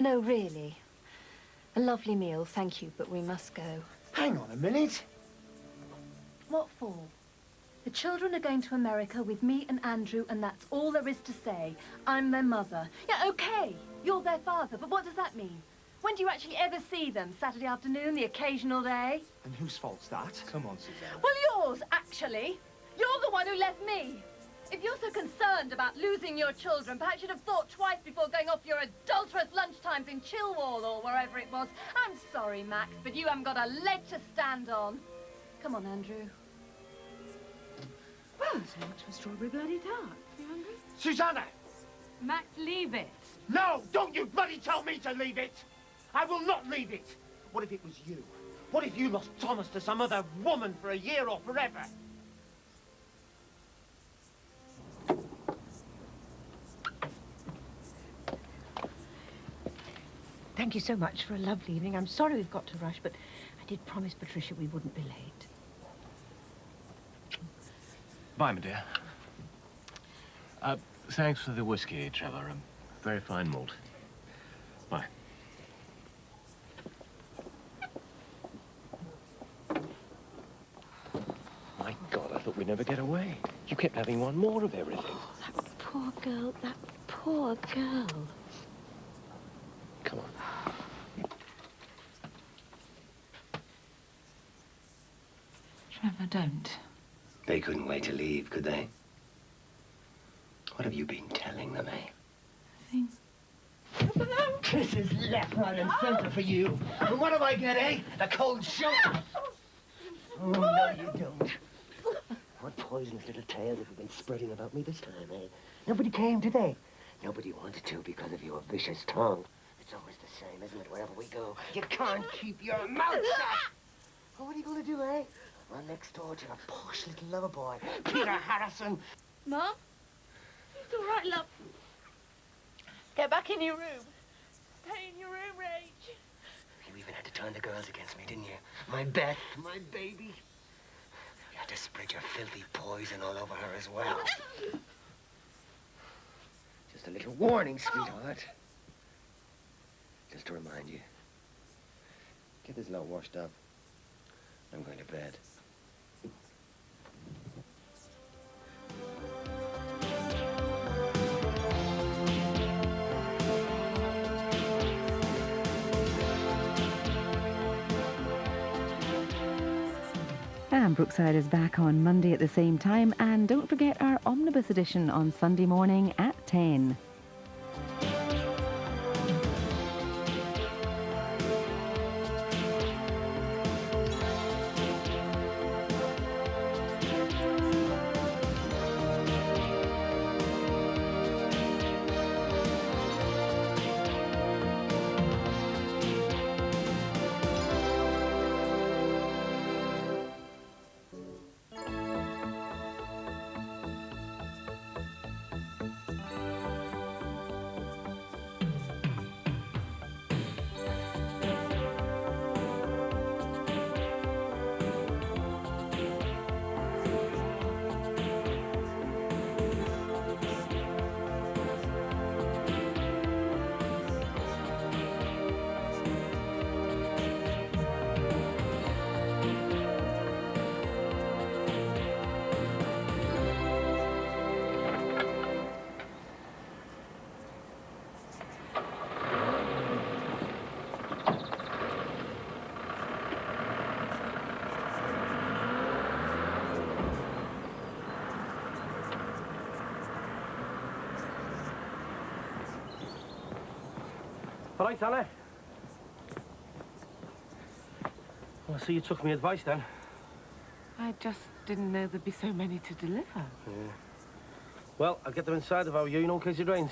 No, really. A lovely meal, thank you, but we must go. Hang on a minute. What for? The children are going to America with me and Andrew, and that's all there is to say. I'm their mother. Yeah, okay, you're their father, but what does that mean? When do you actually ever see them? Saturday afternoon, the occasional day? And whose fault's that? Come on, Susanna. Well, yours, actually. You're the one who left me. If you're so concerned about losing your children, perhaps you'd have thought twice before going off your adulterous lunchtimes in Chilwell or wherever it was. I'm sorry, Max, but you haven't got a leg to stand on. Come on, Andrew. Well, so much for strawberry bloody tart. You hungry? Susanna! Max, leave it. No, don't you bloody tell me to leave it! I will not leave it! What if it was you? What if you lost Thomas to some other woman for a year or forever? Thank you so much for a lovely evening. I'm sorry we've got to rush, but I did promise Patricia we wouldn't be late. Bye, my dear. Thanks for the whiskey, Trevor. Very fine malt. Bye. My God, I thought we'd never get away. You kept having one more of everything. Oh, that poor girl, that poor girl. Come on. Trevor, don't. They couldn't wait to leave, could they? What have you been telling them, eh? Kisses left, right, and centre for you. And what do I get, eh? A cold shoulder. Oh, no, you don't. What poisonous little tales have you been spreading about me this time, eh? Nobody came, did they? Nobody wanted to because of your vicious tongue. It's always the same, isn't it, wherever we go? You can't keep your mouth shut. Well, what are you going to do, eh? Run next door to a posh little lover boy, Peter Harrison. Mum? It's all right, love. Get back in your room. Stay in your room, Rach. You even had to turn the girls against me, didn't you? My Beth, my baby. You had to spread your filthy poison all over her as well. Just a little warning, sweetheart. Just to remind you. Get this lot washed up. I'm going to bed. And Brookside is back on Monday at the same time. And don't forget our omnibus edition on Sunday morning at 10. All right, Anna. Well, I see you took my advice then. I just didn't know there'd be so many to deliver. Yeah. Well, I'll get them inside if I were you, in case it rains.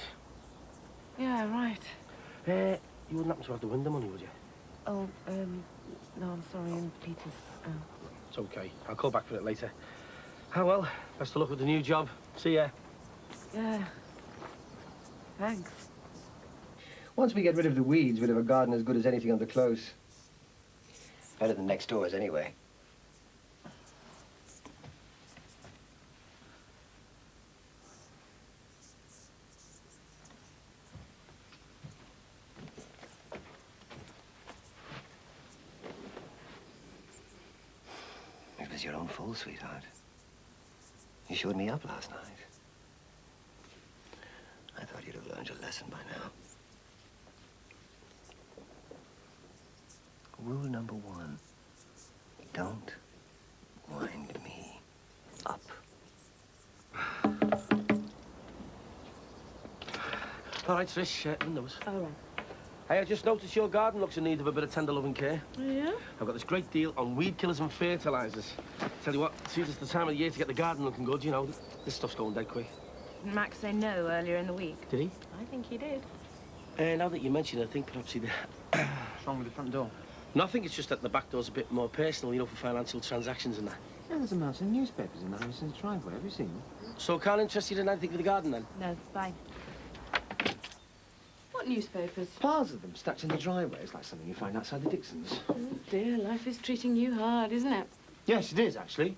Yeah, right. You wouldn't happen to have the window money, would you? Oh, no, I'm sorry, and Peter's out. It's okay. I'll call back for it later. Ah, well, best of luck with the new job. See ya. Yeah. Thanks. Once we get rid of the weeds, we'll have a garden as good as anything on the close. Better than next door's, anyway. It was your own fault, sweetheart. You showed me up last night. I thought you'd have learned your lesson by now. Rule number 1, don't wind me up. All right, Trish, windows. All right. Hey, I just noticed your garden looks in need of a bit of tender loving care. Yeah? I've got this great deal on weed killers and fertilizers. Tell you what, it's just the time of the year to get the garden looking good, you know. This stuff's going dead quick. Didn't Max say no earlier in the week? Did he? I think he did. Now that you mention it, I think perhaps he did. What's wrong with the front door? Nothing, it's just that the back door's a bit more personal, you know, for financial transactions and that. Yeah, there's a mountain of newspapers in the Harrison's driveway. Have you seen them? So Carl interested in anything for the garden, then? No, bye. What newspapers? Piles of them stacked in the driveway. It's like something you find outside the Dixons. Oh, dear, life is treating you hard, isn't it? Yes, it is, actually.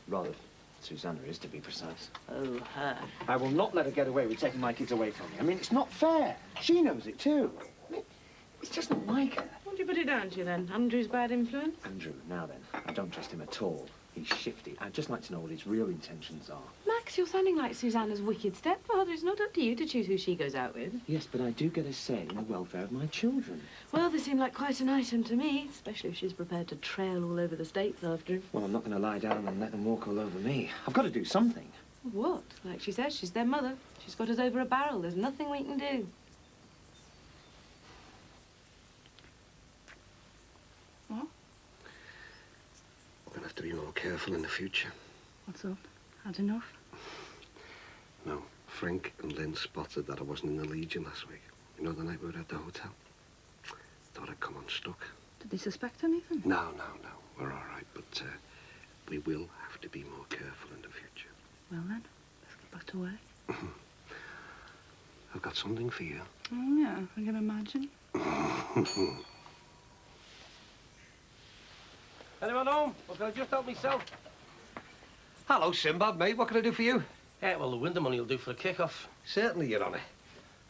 Rather, Susanna is, to be precise. Oh, her. I will not let her get away with taking my kids away from me. I mean, it's not fair. She knows it, too. I mean, it's just not like her. What do you put it down to, then? Andrew's bad influence? Andrew, now then, I don't trust him at all. He's shifty. I'd just like to know what his real intentions are. Max, you're sounding like Susanna's wicked stepfather. It's not up to you to choose who she goes out with. Yes, but I do get a say in the welfare of my children. Well, they seem like quite an item to me, especially if she's prepared to trail all over the States after him. Well, I'm not going to lie down and let them walk all over me. I've got to do something. What? Like she says, she's their mother. She's got us over a barrel. There's nothing we can do. I'm going to have to be more careful in the future. What's up? Had enough? No, Frank and Lynn spotted that I wasn't in the Legion last week. You know, the night we were at the hotel. Thought I'd come unstuck. Did they suspect anything? No. We're all right, but we will have to be more careful in the future. Well then, let's get back to work. I've got something for you. Oh, yeah, I can imagine. Anyone home? Or can I just help myself? Hello, Sinbad, mate. What can I do for you? Yeah, well, the window money will do for a kick-off. Certainly, Your Honour.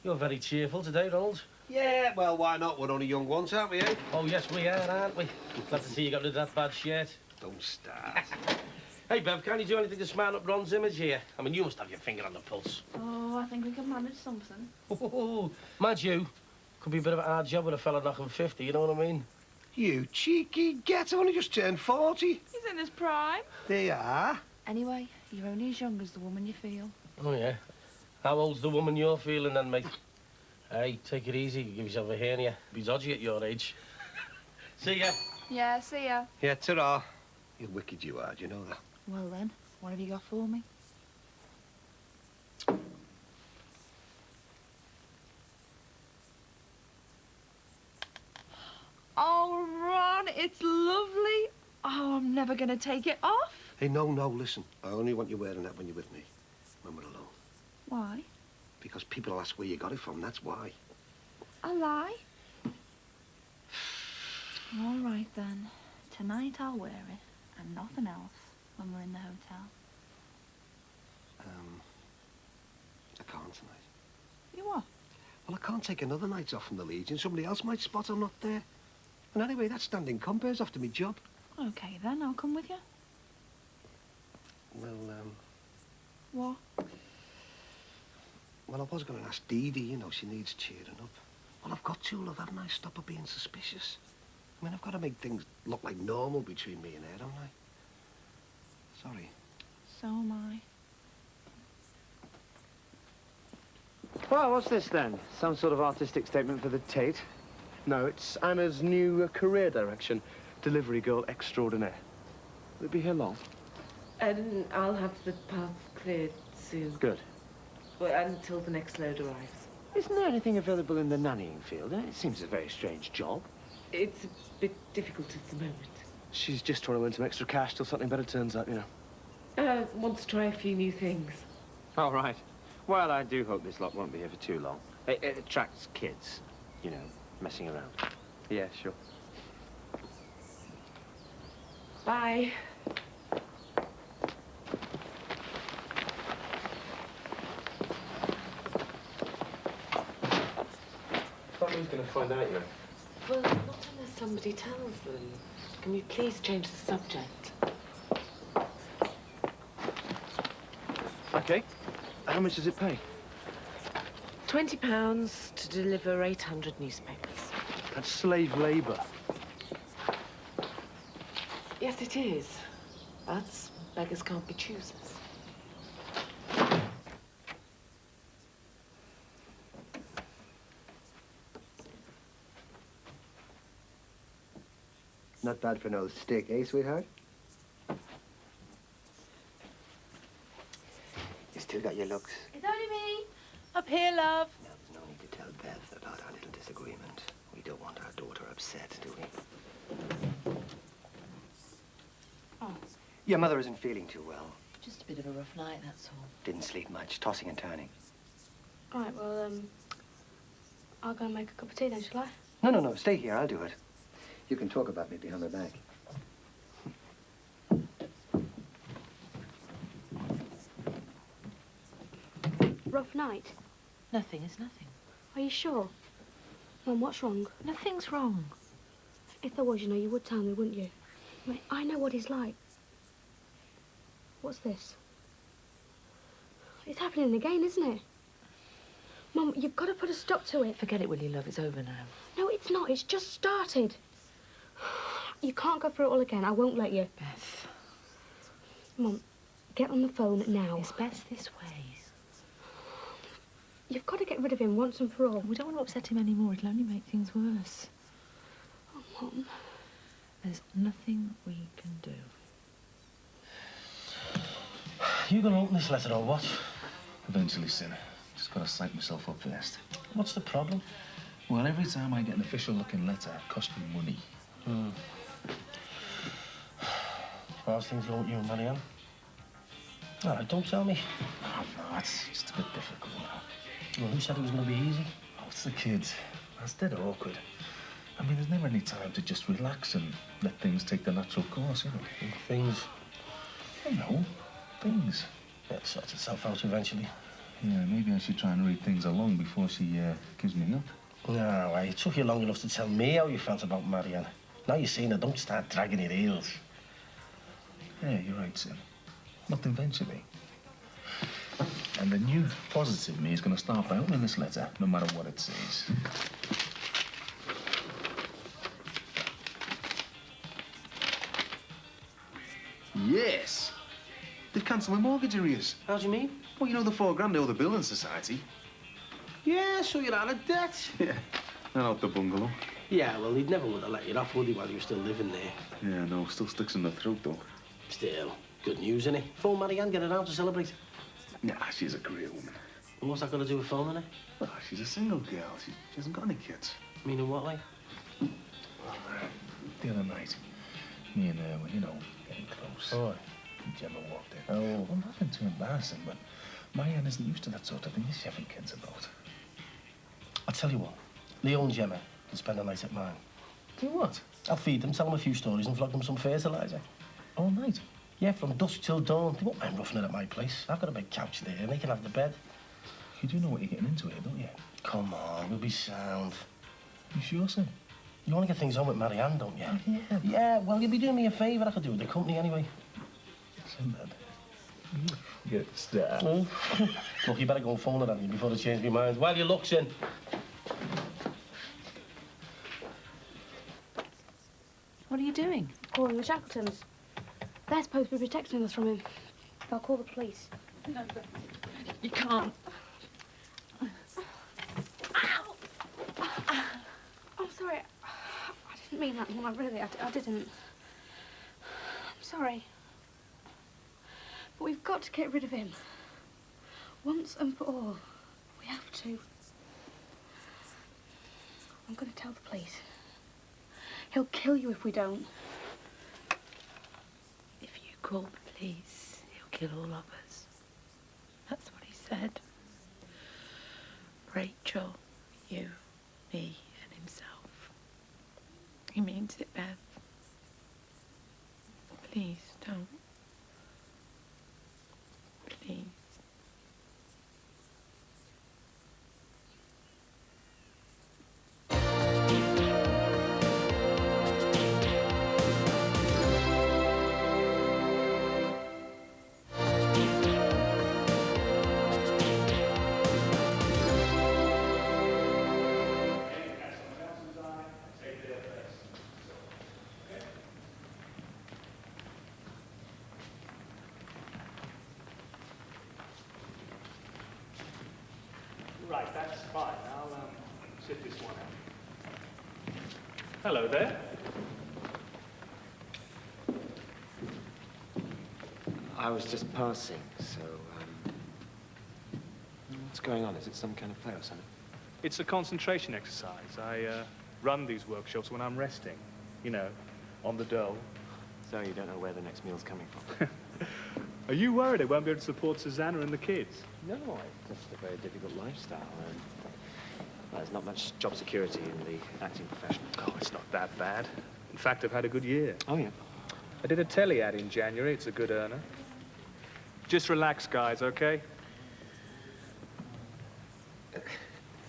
You're very cheerful today, Ronald. Yeah, well, why not? We're only young ones, aren't we, eh? Oh, yes, we are, aren't we? Glad to see you got rid of that bad shirt. Don't start. Hey, Bev, can you do anything to smile up Ron's image here? I mean, you must have your finger on the pulse. Oh, I think we can manage something. Mind you, could be a bit of a hard job with a fella knocking 50, you know what I mean? You cheeky get, I've only just turned 40. He's in his prime. There you are. Anyway, you're only as young as the woman you feel. Oh, yeah? How old's the woman you're feeling then, mate? Hey, take it easy. Give yourself a hernia. Be dodgy at your age. See ya. Yeah, see ya. Yeah, ta-ra. You're wicked, you are, do you know that? Well then, what have you got for me? Oh, Ron, it's lovely. Oh, I'm never going to take it off. Hey, no, listen. I only want you wearing that when you're with me, when we're alone. Why? Because people will ask where you got it from, that's why. A lie? All right, then. Tonight I'll wear it, and nothing else, when we're in the hotel. I can't tonight. You what? Well, I can't take another night off from the Legion. Somebody else might spot I'm not there. And anyway, that's standing compares after me job. Okay, then, I'll come with you. Well, What? Well, I was going to ask Dee Dee, you know, she needs cheering up. Well, I've got to, love, haven't I? Stop her being suspicious. I mean, I've got to make things look like normal between me and her, haven't I? Sorry. So am I. Well, what's this then? Some sort of artistic statement for the Tate? No, it's Anna's new career direction. Delivery girl extraordinaire. Will it be here long? I'll have the path cleared soon. Good. Well, until the next load arrives. Isn't there anything available in the nannying field? It seems a very strange job. It's a bit difficult at the moment. She's just trying to win some extra cash till something better turns up, you know. Want to try a few new things. All right. Well, I do hope this lot won't be here for too long. It attracts kids, you know, messing around. Yeah, sure. Bye. Who's going to find out, you know? Well, not unless somebody tells them. Can we please change the subject? Okay. How much does it pay? £20 to deliver 800 newspapers. That's slave labour. Yes, it is. But beggars can't be choosers. Not bad for an old steak, eh, sweetheart? You still got your looks. It's only me. Up here, love. Now, there's no need to tell Beth about our little disagreement. We don't want our daughter upset, do we? Oh. Your mother isn't feeling too well. Just a bit of a rough night, that's all. Didn't sleep much, tossing and turning. All right, well, I'll go and make a cup of tea then, shall I? No, stay here, I'll do it. You can talk about me behind my back. Rough night? Nothing is nothing. Are you sure? Mum, what's wrong? Nothing's wrong. If there was, you know, you would tell me, wouldn't you? I mean, I know what he's like. What's this? It's happening again, isn't it? Mum, you've got to put a stop to it. Forget it, will you, love? It's over now. No, it's not. It's just started. You can't go through it all again. I won't let you. Beth. Mum, get on the phone now. It's best this way. You've got to get rid of him once and for all. We don't want to upset him anymore. It'll only make things worse. Oh, Mum. There's nothing we can do. You gonna open this letter or what? Eventually, Sin. Just gotta psych myself up first. What's the problem? Well, every time I get an official-looking letter, it costs me money. How's things going with you and Marianne? All right, don't tell me. Oh, no, it's just a bit difficult now. Well, who said it was gonna be easy? Oh, it's the kids. That's dead awkward. I mean, there's never any time to just relax and let things take their natural course, you know. Things? You know, things. Yeah, it sorts itself out eventually. Yeah, maybe I should try and read things along before she gives me up. No, it took you long enough to tell me how you felt about Marianne. Now you've seen her, don't start dragging your heels. Yeah, you're right, Sim. Not eventually. And the new positive me is going to start by opening this letter, no matter what it says. Yes. They've cancelled my mortgage arrears. How do you mean? Well, you know the £4 they owe the building society. Yeah, so you're out of debt. Yeah. And out the bungalow. Yeah, well, he'd never would have let you off, would he, while you were still living there? Yeah, no, still sticks in the throat, though. Still, good news, innit? Phone Marianne, get her down to celebrate. Nah, she's a great woman. And what's that got to do with phoning her? Well, she's a single girl. She hasn't got any kids. Meaning what, like? Well, the other night, me and her were, you know, getting close. Oh. And Gemma walked in. Oh. Well, nothing too embarrassing, but Marianne isn't used to that sort of thing. Is she having kids about? I'll tell you what. Leo and Gemma can spend the night at mine. Do what? I'll feed them, tell them a few stories and flog them some fertiliser. All night? Yeah, from dusk till dawn. They won't mind roughing it at my place. I've got a big couch there and they can have the bed. You do know what you're getting into here, don't you? Come on, we'll be sound. You sure, son? You want to get things on with Marianne, don't you? Oh, yeah. Yeah, well, you'll be doing me a favour. I could do with the company anyway. Sinbad. Get the start. Look, you better go and phone her, Andy, before they change my mind. While your luck's in. What are you doing? Calling the Shackletons. They're supposed to be protecting us from him. I'll call the police. No, but you can't. Ow! I'm sorry. I didn't mean that, Mum. I didn't. I'm sorry. But we've got to get rid of him. Once and for all. We have to. I'm going to tell the police. He'll kill you if we don't. If you call the police, he'll kill all of us. That's what he said. Rachel, you, me, and himself. He means it, Beth. Please don't. Please. Right, that's fine. I'll sit this one out. Hello there. I was just passing, so, what's going on? Is it some kind of play or something? It's a concentration exercise. I run these workshops when I'm resting, you know, on the dole. So you don't know where the next meal's coming from? Are you worried I won't be able to support Susanna and the kids? No, it's just a very difficult lifestyle. There's not much job security in the acting profession. Oh, it's not that bad. In fact, I've had a good year. Oh, yeah? I did a telly ad in January. It's a good earner. Just relax, guys, okay?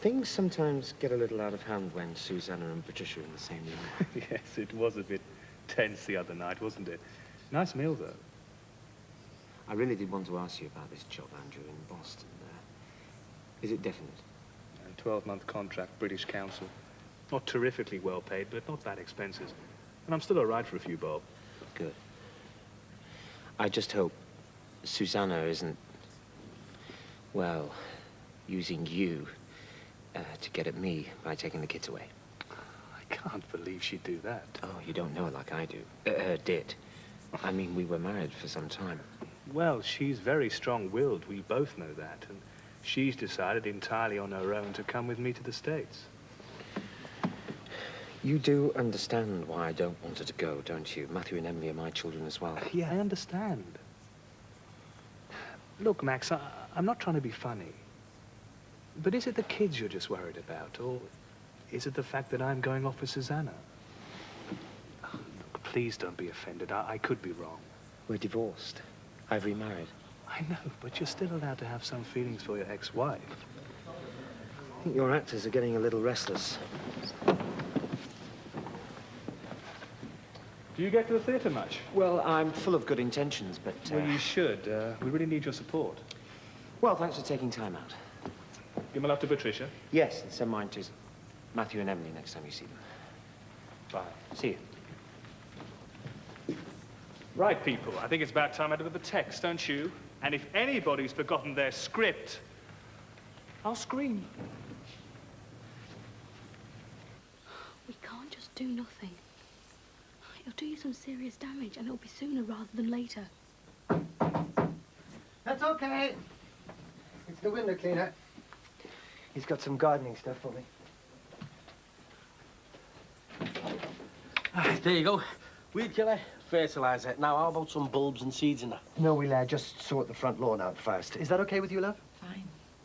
Things sometimes get a little out of hand when Susanna and Patricia are in the same room. Yes, it was a bit tense the other night, wasn't it? Nice meal, though. I really did want to ask you about this job, Andrew, in Boston. Is it definite? A 12-month contract, British Council. Not terrifically well paid, but not bad expenses. And I'm still all right for a few bob. Good. I just hope Susanna isn't, well, using you to get at me by taking the kids away. I can't believe she'd do that. Oh, you don't know it like I do. Did. I mean, we were married for some time. Well, she's very strong-willed. We both know that. And she's decided entirely on her own to come with me to the States. You do understand why I don't want her to go, don't you? Matthew and Emily are my children as well. Yeah, I understand. Look, Max, I'm not trying to be funny. But is it the kids you're just worried about? Or is it the fact that I'm going off with Susanna? Oh, look, please don't be offended. I could be wrong. We're divorced. I've remarried. I know, but you're still allowed to have some feelings for your ex-wife. I think your actors are getting a little restless. Do you get to the theatre much? Well, I'm full of good intentions, but... Well, you should. We really need your support. Well, thanks for taking time out. Give my love to Patricia. Yes, and send mine to Matthew and Emily next time you see them. Bye. See you. Right, people, I think it's about time I deliver the text, don't you? And if anybody's forgotten their script, I'll scream. We can't just do nothing. It'll do you some serious damage, and it'll be sooner rather than later. That's okay. It's the window cleaner. He's got some gardening stuff for me. There you go. Weed killer, fertiliser. Now, how about some bulbs and seeds in that? No, we'll just sort the front lawn out first. Is that okay with you, love? Fine.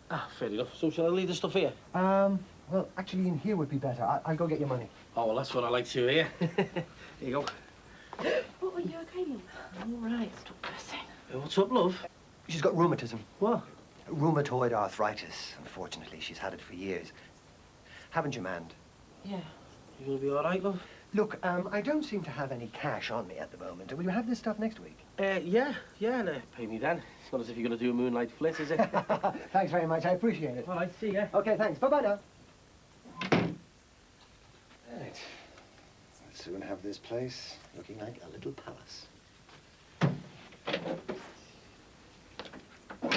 Ah, fair enough. So shall I leave the stuff here? Well, actually, in here would be better. I'll go get your money. Oh, well, that's what I like to hear. Here you go. What, are you okay, Mum? All right, stop pressing. What's up, love? She's got rheumatism. What? Rheumatoid arthritis. Unfortunately, she's had it for years. Haven't you, Mand? Yeah. You gonna be all right, love? Look, I don't seem to have any cash on me at the moment. Will you have this stuff next week? Yeah, pay me then. It's not as if you're gonna do a moonlight flit, is it? Thanks very much. I appreciate it. All right, see ya. Okay, thanks. Bye-bye now. Right. I'll soon have this place looking like a little palace. We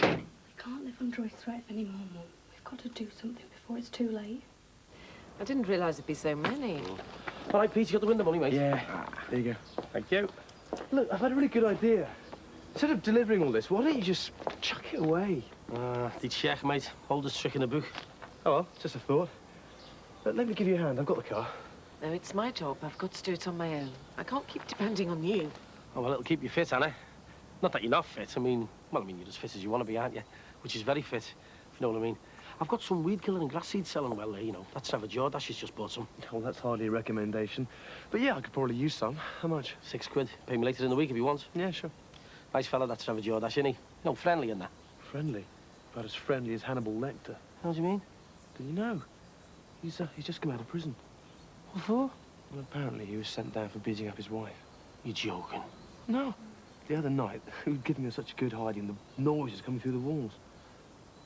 can't live under his threat anymore, Mum. We've got to do something before it's too late. I didn't realise there'd be so many. All right, Pete, you got the window money, mate? Yeah, there you go. Thank you. Look, I've had a really good idea. Instead of delivering all this, why don't you just chuck it away? The check, mate. Oldest trick in the book. Oh, well, just a thought. But let me give you a hand. I've got the car. No, it's my job. I've got to do it on my own. I can't keep depending on you. Oh, well, it'll keep you fit, Anna. Not that you're not fit. I mean, you're as fit as you want to be, aren't you? Which is very fit, if you know what I mean. I've got some weed killer and grass seed selling well, you know. That's Savage Jordash. She's just bought some. Well, that's hardly a recommendation. But yeah, I could probably use some. How much? £6. Pay me later in the week if you want. Yeah, sure. Nice fella, that Savage Jordash, isn't he? No, friendly and that. Friendly? About as friendly as Hannibal Lecter. How do you mean? Did you know? He's just come out of prison. What for? Well, apparently he was sent down for beating up his wife. You're joking. No. The other night, he was giving her such a good hiding, the noise was coming through the walls.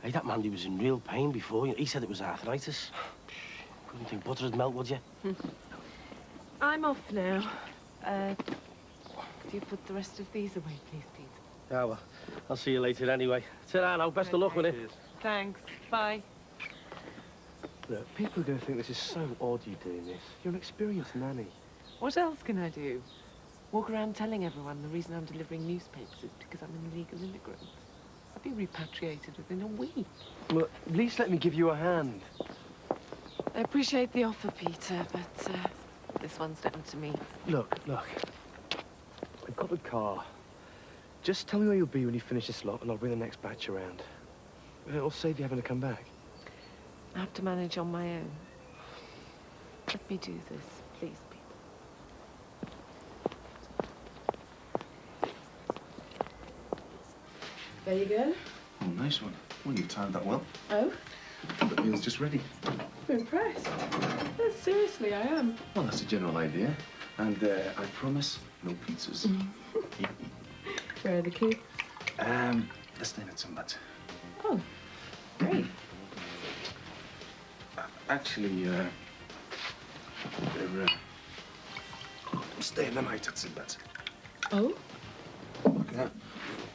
Hey, that man, he was in real pain before. He said it was arthritis. Couldn't think butter would melt, would you? I'm off now. Could you put the rest of these away, please, Pete? Yeah, well, I'll see you later anyway. Ta-ra now. Best of luck with it. Thanks. Bye. Look, people are going to think this is so odd you doing this. You're an experienced nanny. What else can I do? Walk around telling everyone the reason I'm delivering newspapers is because I'm an illegal immigrant. I'll be repatriated within a week. Well, at least let me give you a hand. I appreciate the offer, Peter, but this one's down to me. Look. I've got the car. Just tell me where you'll be when you finish this lot, and I'll bring the next batch around. It'll save you having to come back. I have to manage on my own. Let me do this, please, Peter. There you go. Oh, nice one. Well, you've timed that well. Oh? The meal's just ready. I'm impressed. No, seriously, I am. Well, that's a general idea. And I promise, no pizzas. Where are the kids? They're staying at Sambat. Oh, great. Actually, they're staying the night at Sambat. Oh? Yeah.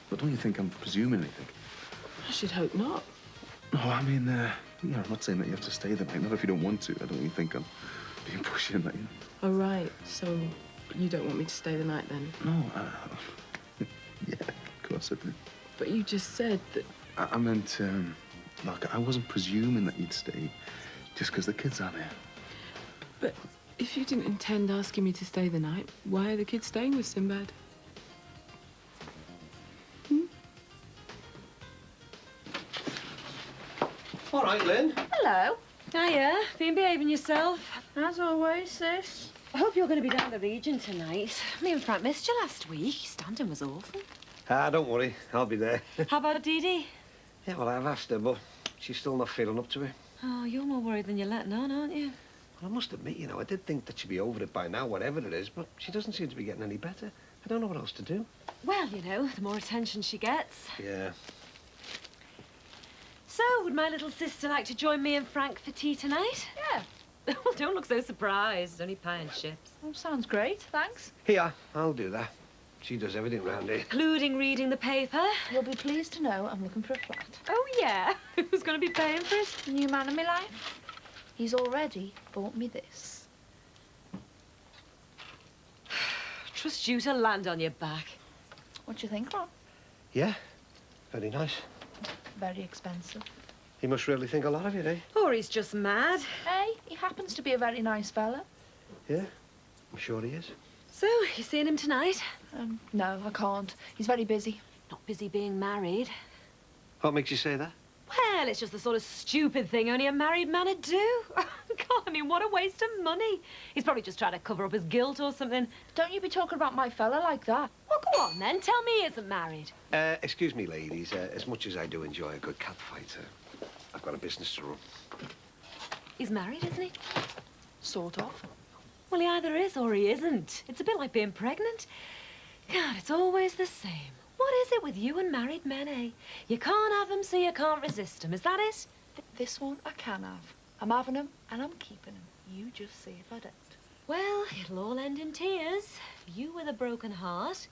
But don't you think I'm presuming anything? I should hope not. No, I mean, I'm not saying that you have to stay the night. Not if you don't want to. I don't even think I'm being pushy in that. Oh, right. So you don't want me to stay the night then? No, yeah, of course I do. But you just said that... I meant, look, I wasn't presuming that you'd stay just because the kids aren't here. But if you didn't intend asking me to stay the night, why are the kids staying with Sinbad? All right, Lynn. Hello. Hiya. Been behaving yourself? As always, sis. I hope you're going to be down the region tonight. Me and Frank missed you last week. Standing was awful. Don't worry. I'll be there. How about Dee Dee? Yeah, well, I've asked her, but she's still not feeling up to it. Oh, you're more worried than you're letting on, aren't you? Well, I must admit, you know, I did think that she'd be over it by now, whatever it is, but she doesn't seem to be getting any better. I don't know what else to do. Well, you know, the more attention she gets. Yeah. So, would my little sister like to join me and Frank for tea tonight? Yeah. Well, don't look so surprised. It's only pie and chips. Oh, sounds great. Thanks. Here, I'll do that. She does everything round here. Including reading the paper. You'll be pleased to know I'm looking for a flat. Oh, yeah? Who's going to be paying for it? New man in my life. He's already bought me this. Trust you to land on your back. What do you think, Ron? Yeah, very nice. Very expensive. He must really think a lot of you, eh? Or he's just mad. Hey, he happens to be a very nice fella. Yeah, I'm sure he is. So, you seeing him tonight? No, I can't. He's very busy. Not busy being married. What makes you say that? Well, it's just the sort of stupid thing only a married man would do. God, I mean, what a waste of money. He's probably just trying to cover up his guilt or something. Don't you be talking about my fella like that. Well, go on then. Tell me he isn't married. Excuse me, ladies. As much as I do enjoy a good cat fight, I've got a business to run. He's married, isn't he? Sort of. Well, he either is or he isn't. It's a bit like being pregnant. God, it's always the same. What is it with you and married men, eh? You can't have them, so you can't resist them. Is that it? This one I can have. I'm having him and I'm keeping him. You just see if I don't. Well, it'll all end in tears. You with a broken heart,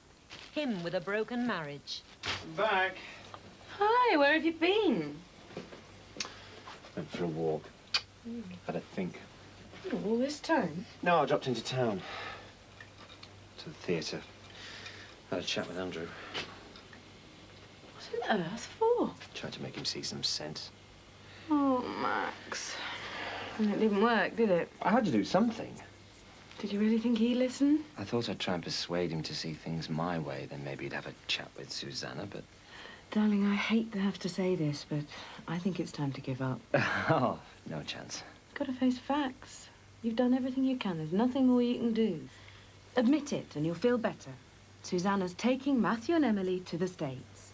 him with a broken marriage. I'm back. Hi, where have you been? Went for a walk. Had a think. Oh, all this time? No, I dropped into town. To the theatre. Had a chat with Andrew. What on earth for? Tried to make him see some sense. Oh, Max. And it didn't work, did it? I had to do something. Did you really think he'd listen? I thought I'd try and persuade him to see things my way, then maybe he'd have a chat with Susanna, but... Darling, I hate to have to say this, but I think it's time to give up. Oh, no chance. Got to face facts. You've done everything you can. There's nothing more you can do. Admit it, and you'll feel better. Susanna's taking Matthew and Emily to the States.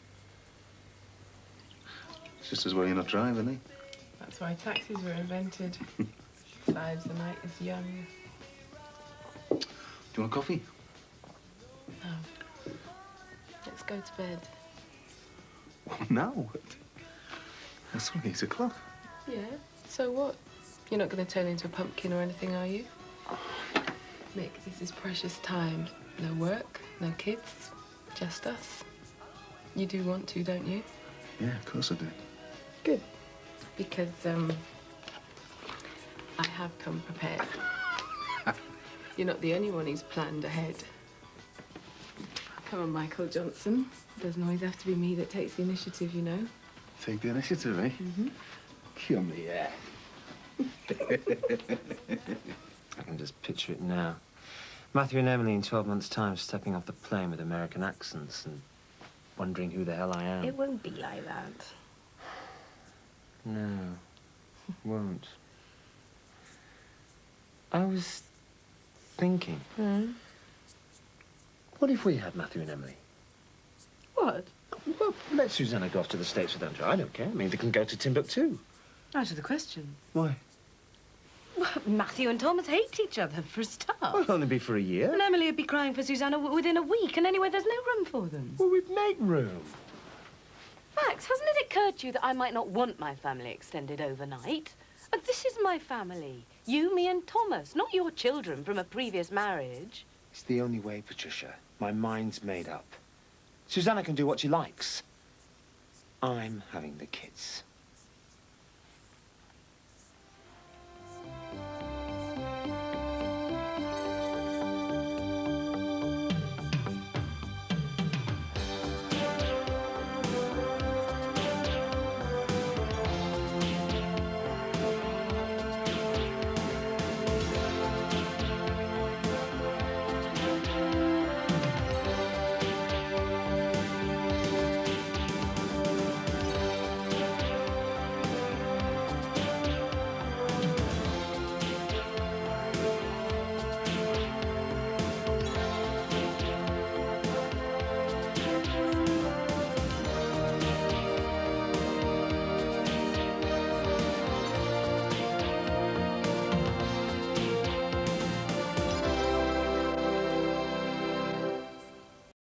It's just as well you're not driving, eh? That's why taxis were invented. Besides, the night is young. Do you want a coffee? No. Let's go to bed. No. It's only 8 o'clock. Yeah, so what? You're not going to turn into a pumpkin or anything, are you? Mick, this is precious time. No work, no kids, just us. You do want to, don't you? Yeah, of course I do. Good. Because, I have come prepared. You're not the only one who's planned ahead. Come on, Michael Johnson. Doesn't always have to be me that takes the initiative, you know. Take the initiative, eh? Mm-hmm. Come here. I can just picture it now. Matthew and Emily in 12 months' time stepping off the plane with American accents and wondering who the hell I am. It won't be like that. No, won't. I was thinking, what if we had Matthew and Emily? What? Well, let Susanna go off to the States with Andrew. I don't care. I mean, they can go to Timbuktu. Out of the question. Why? Well, Matthew and Thomas hate each other, for a start. Well, it'll only be for a year. And Emily would be crying for Susanna within a week, and anyway, there's no room for them. Well, we'd make room. Max, hasn't it occurred to you that I might not want my family extended overnight? But this is my family. You, me, and Thomas, not your children from a previous marriage. It's the only way, Patricia. My mind's made up. Susanna can do what she likes. I'm having the kids.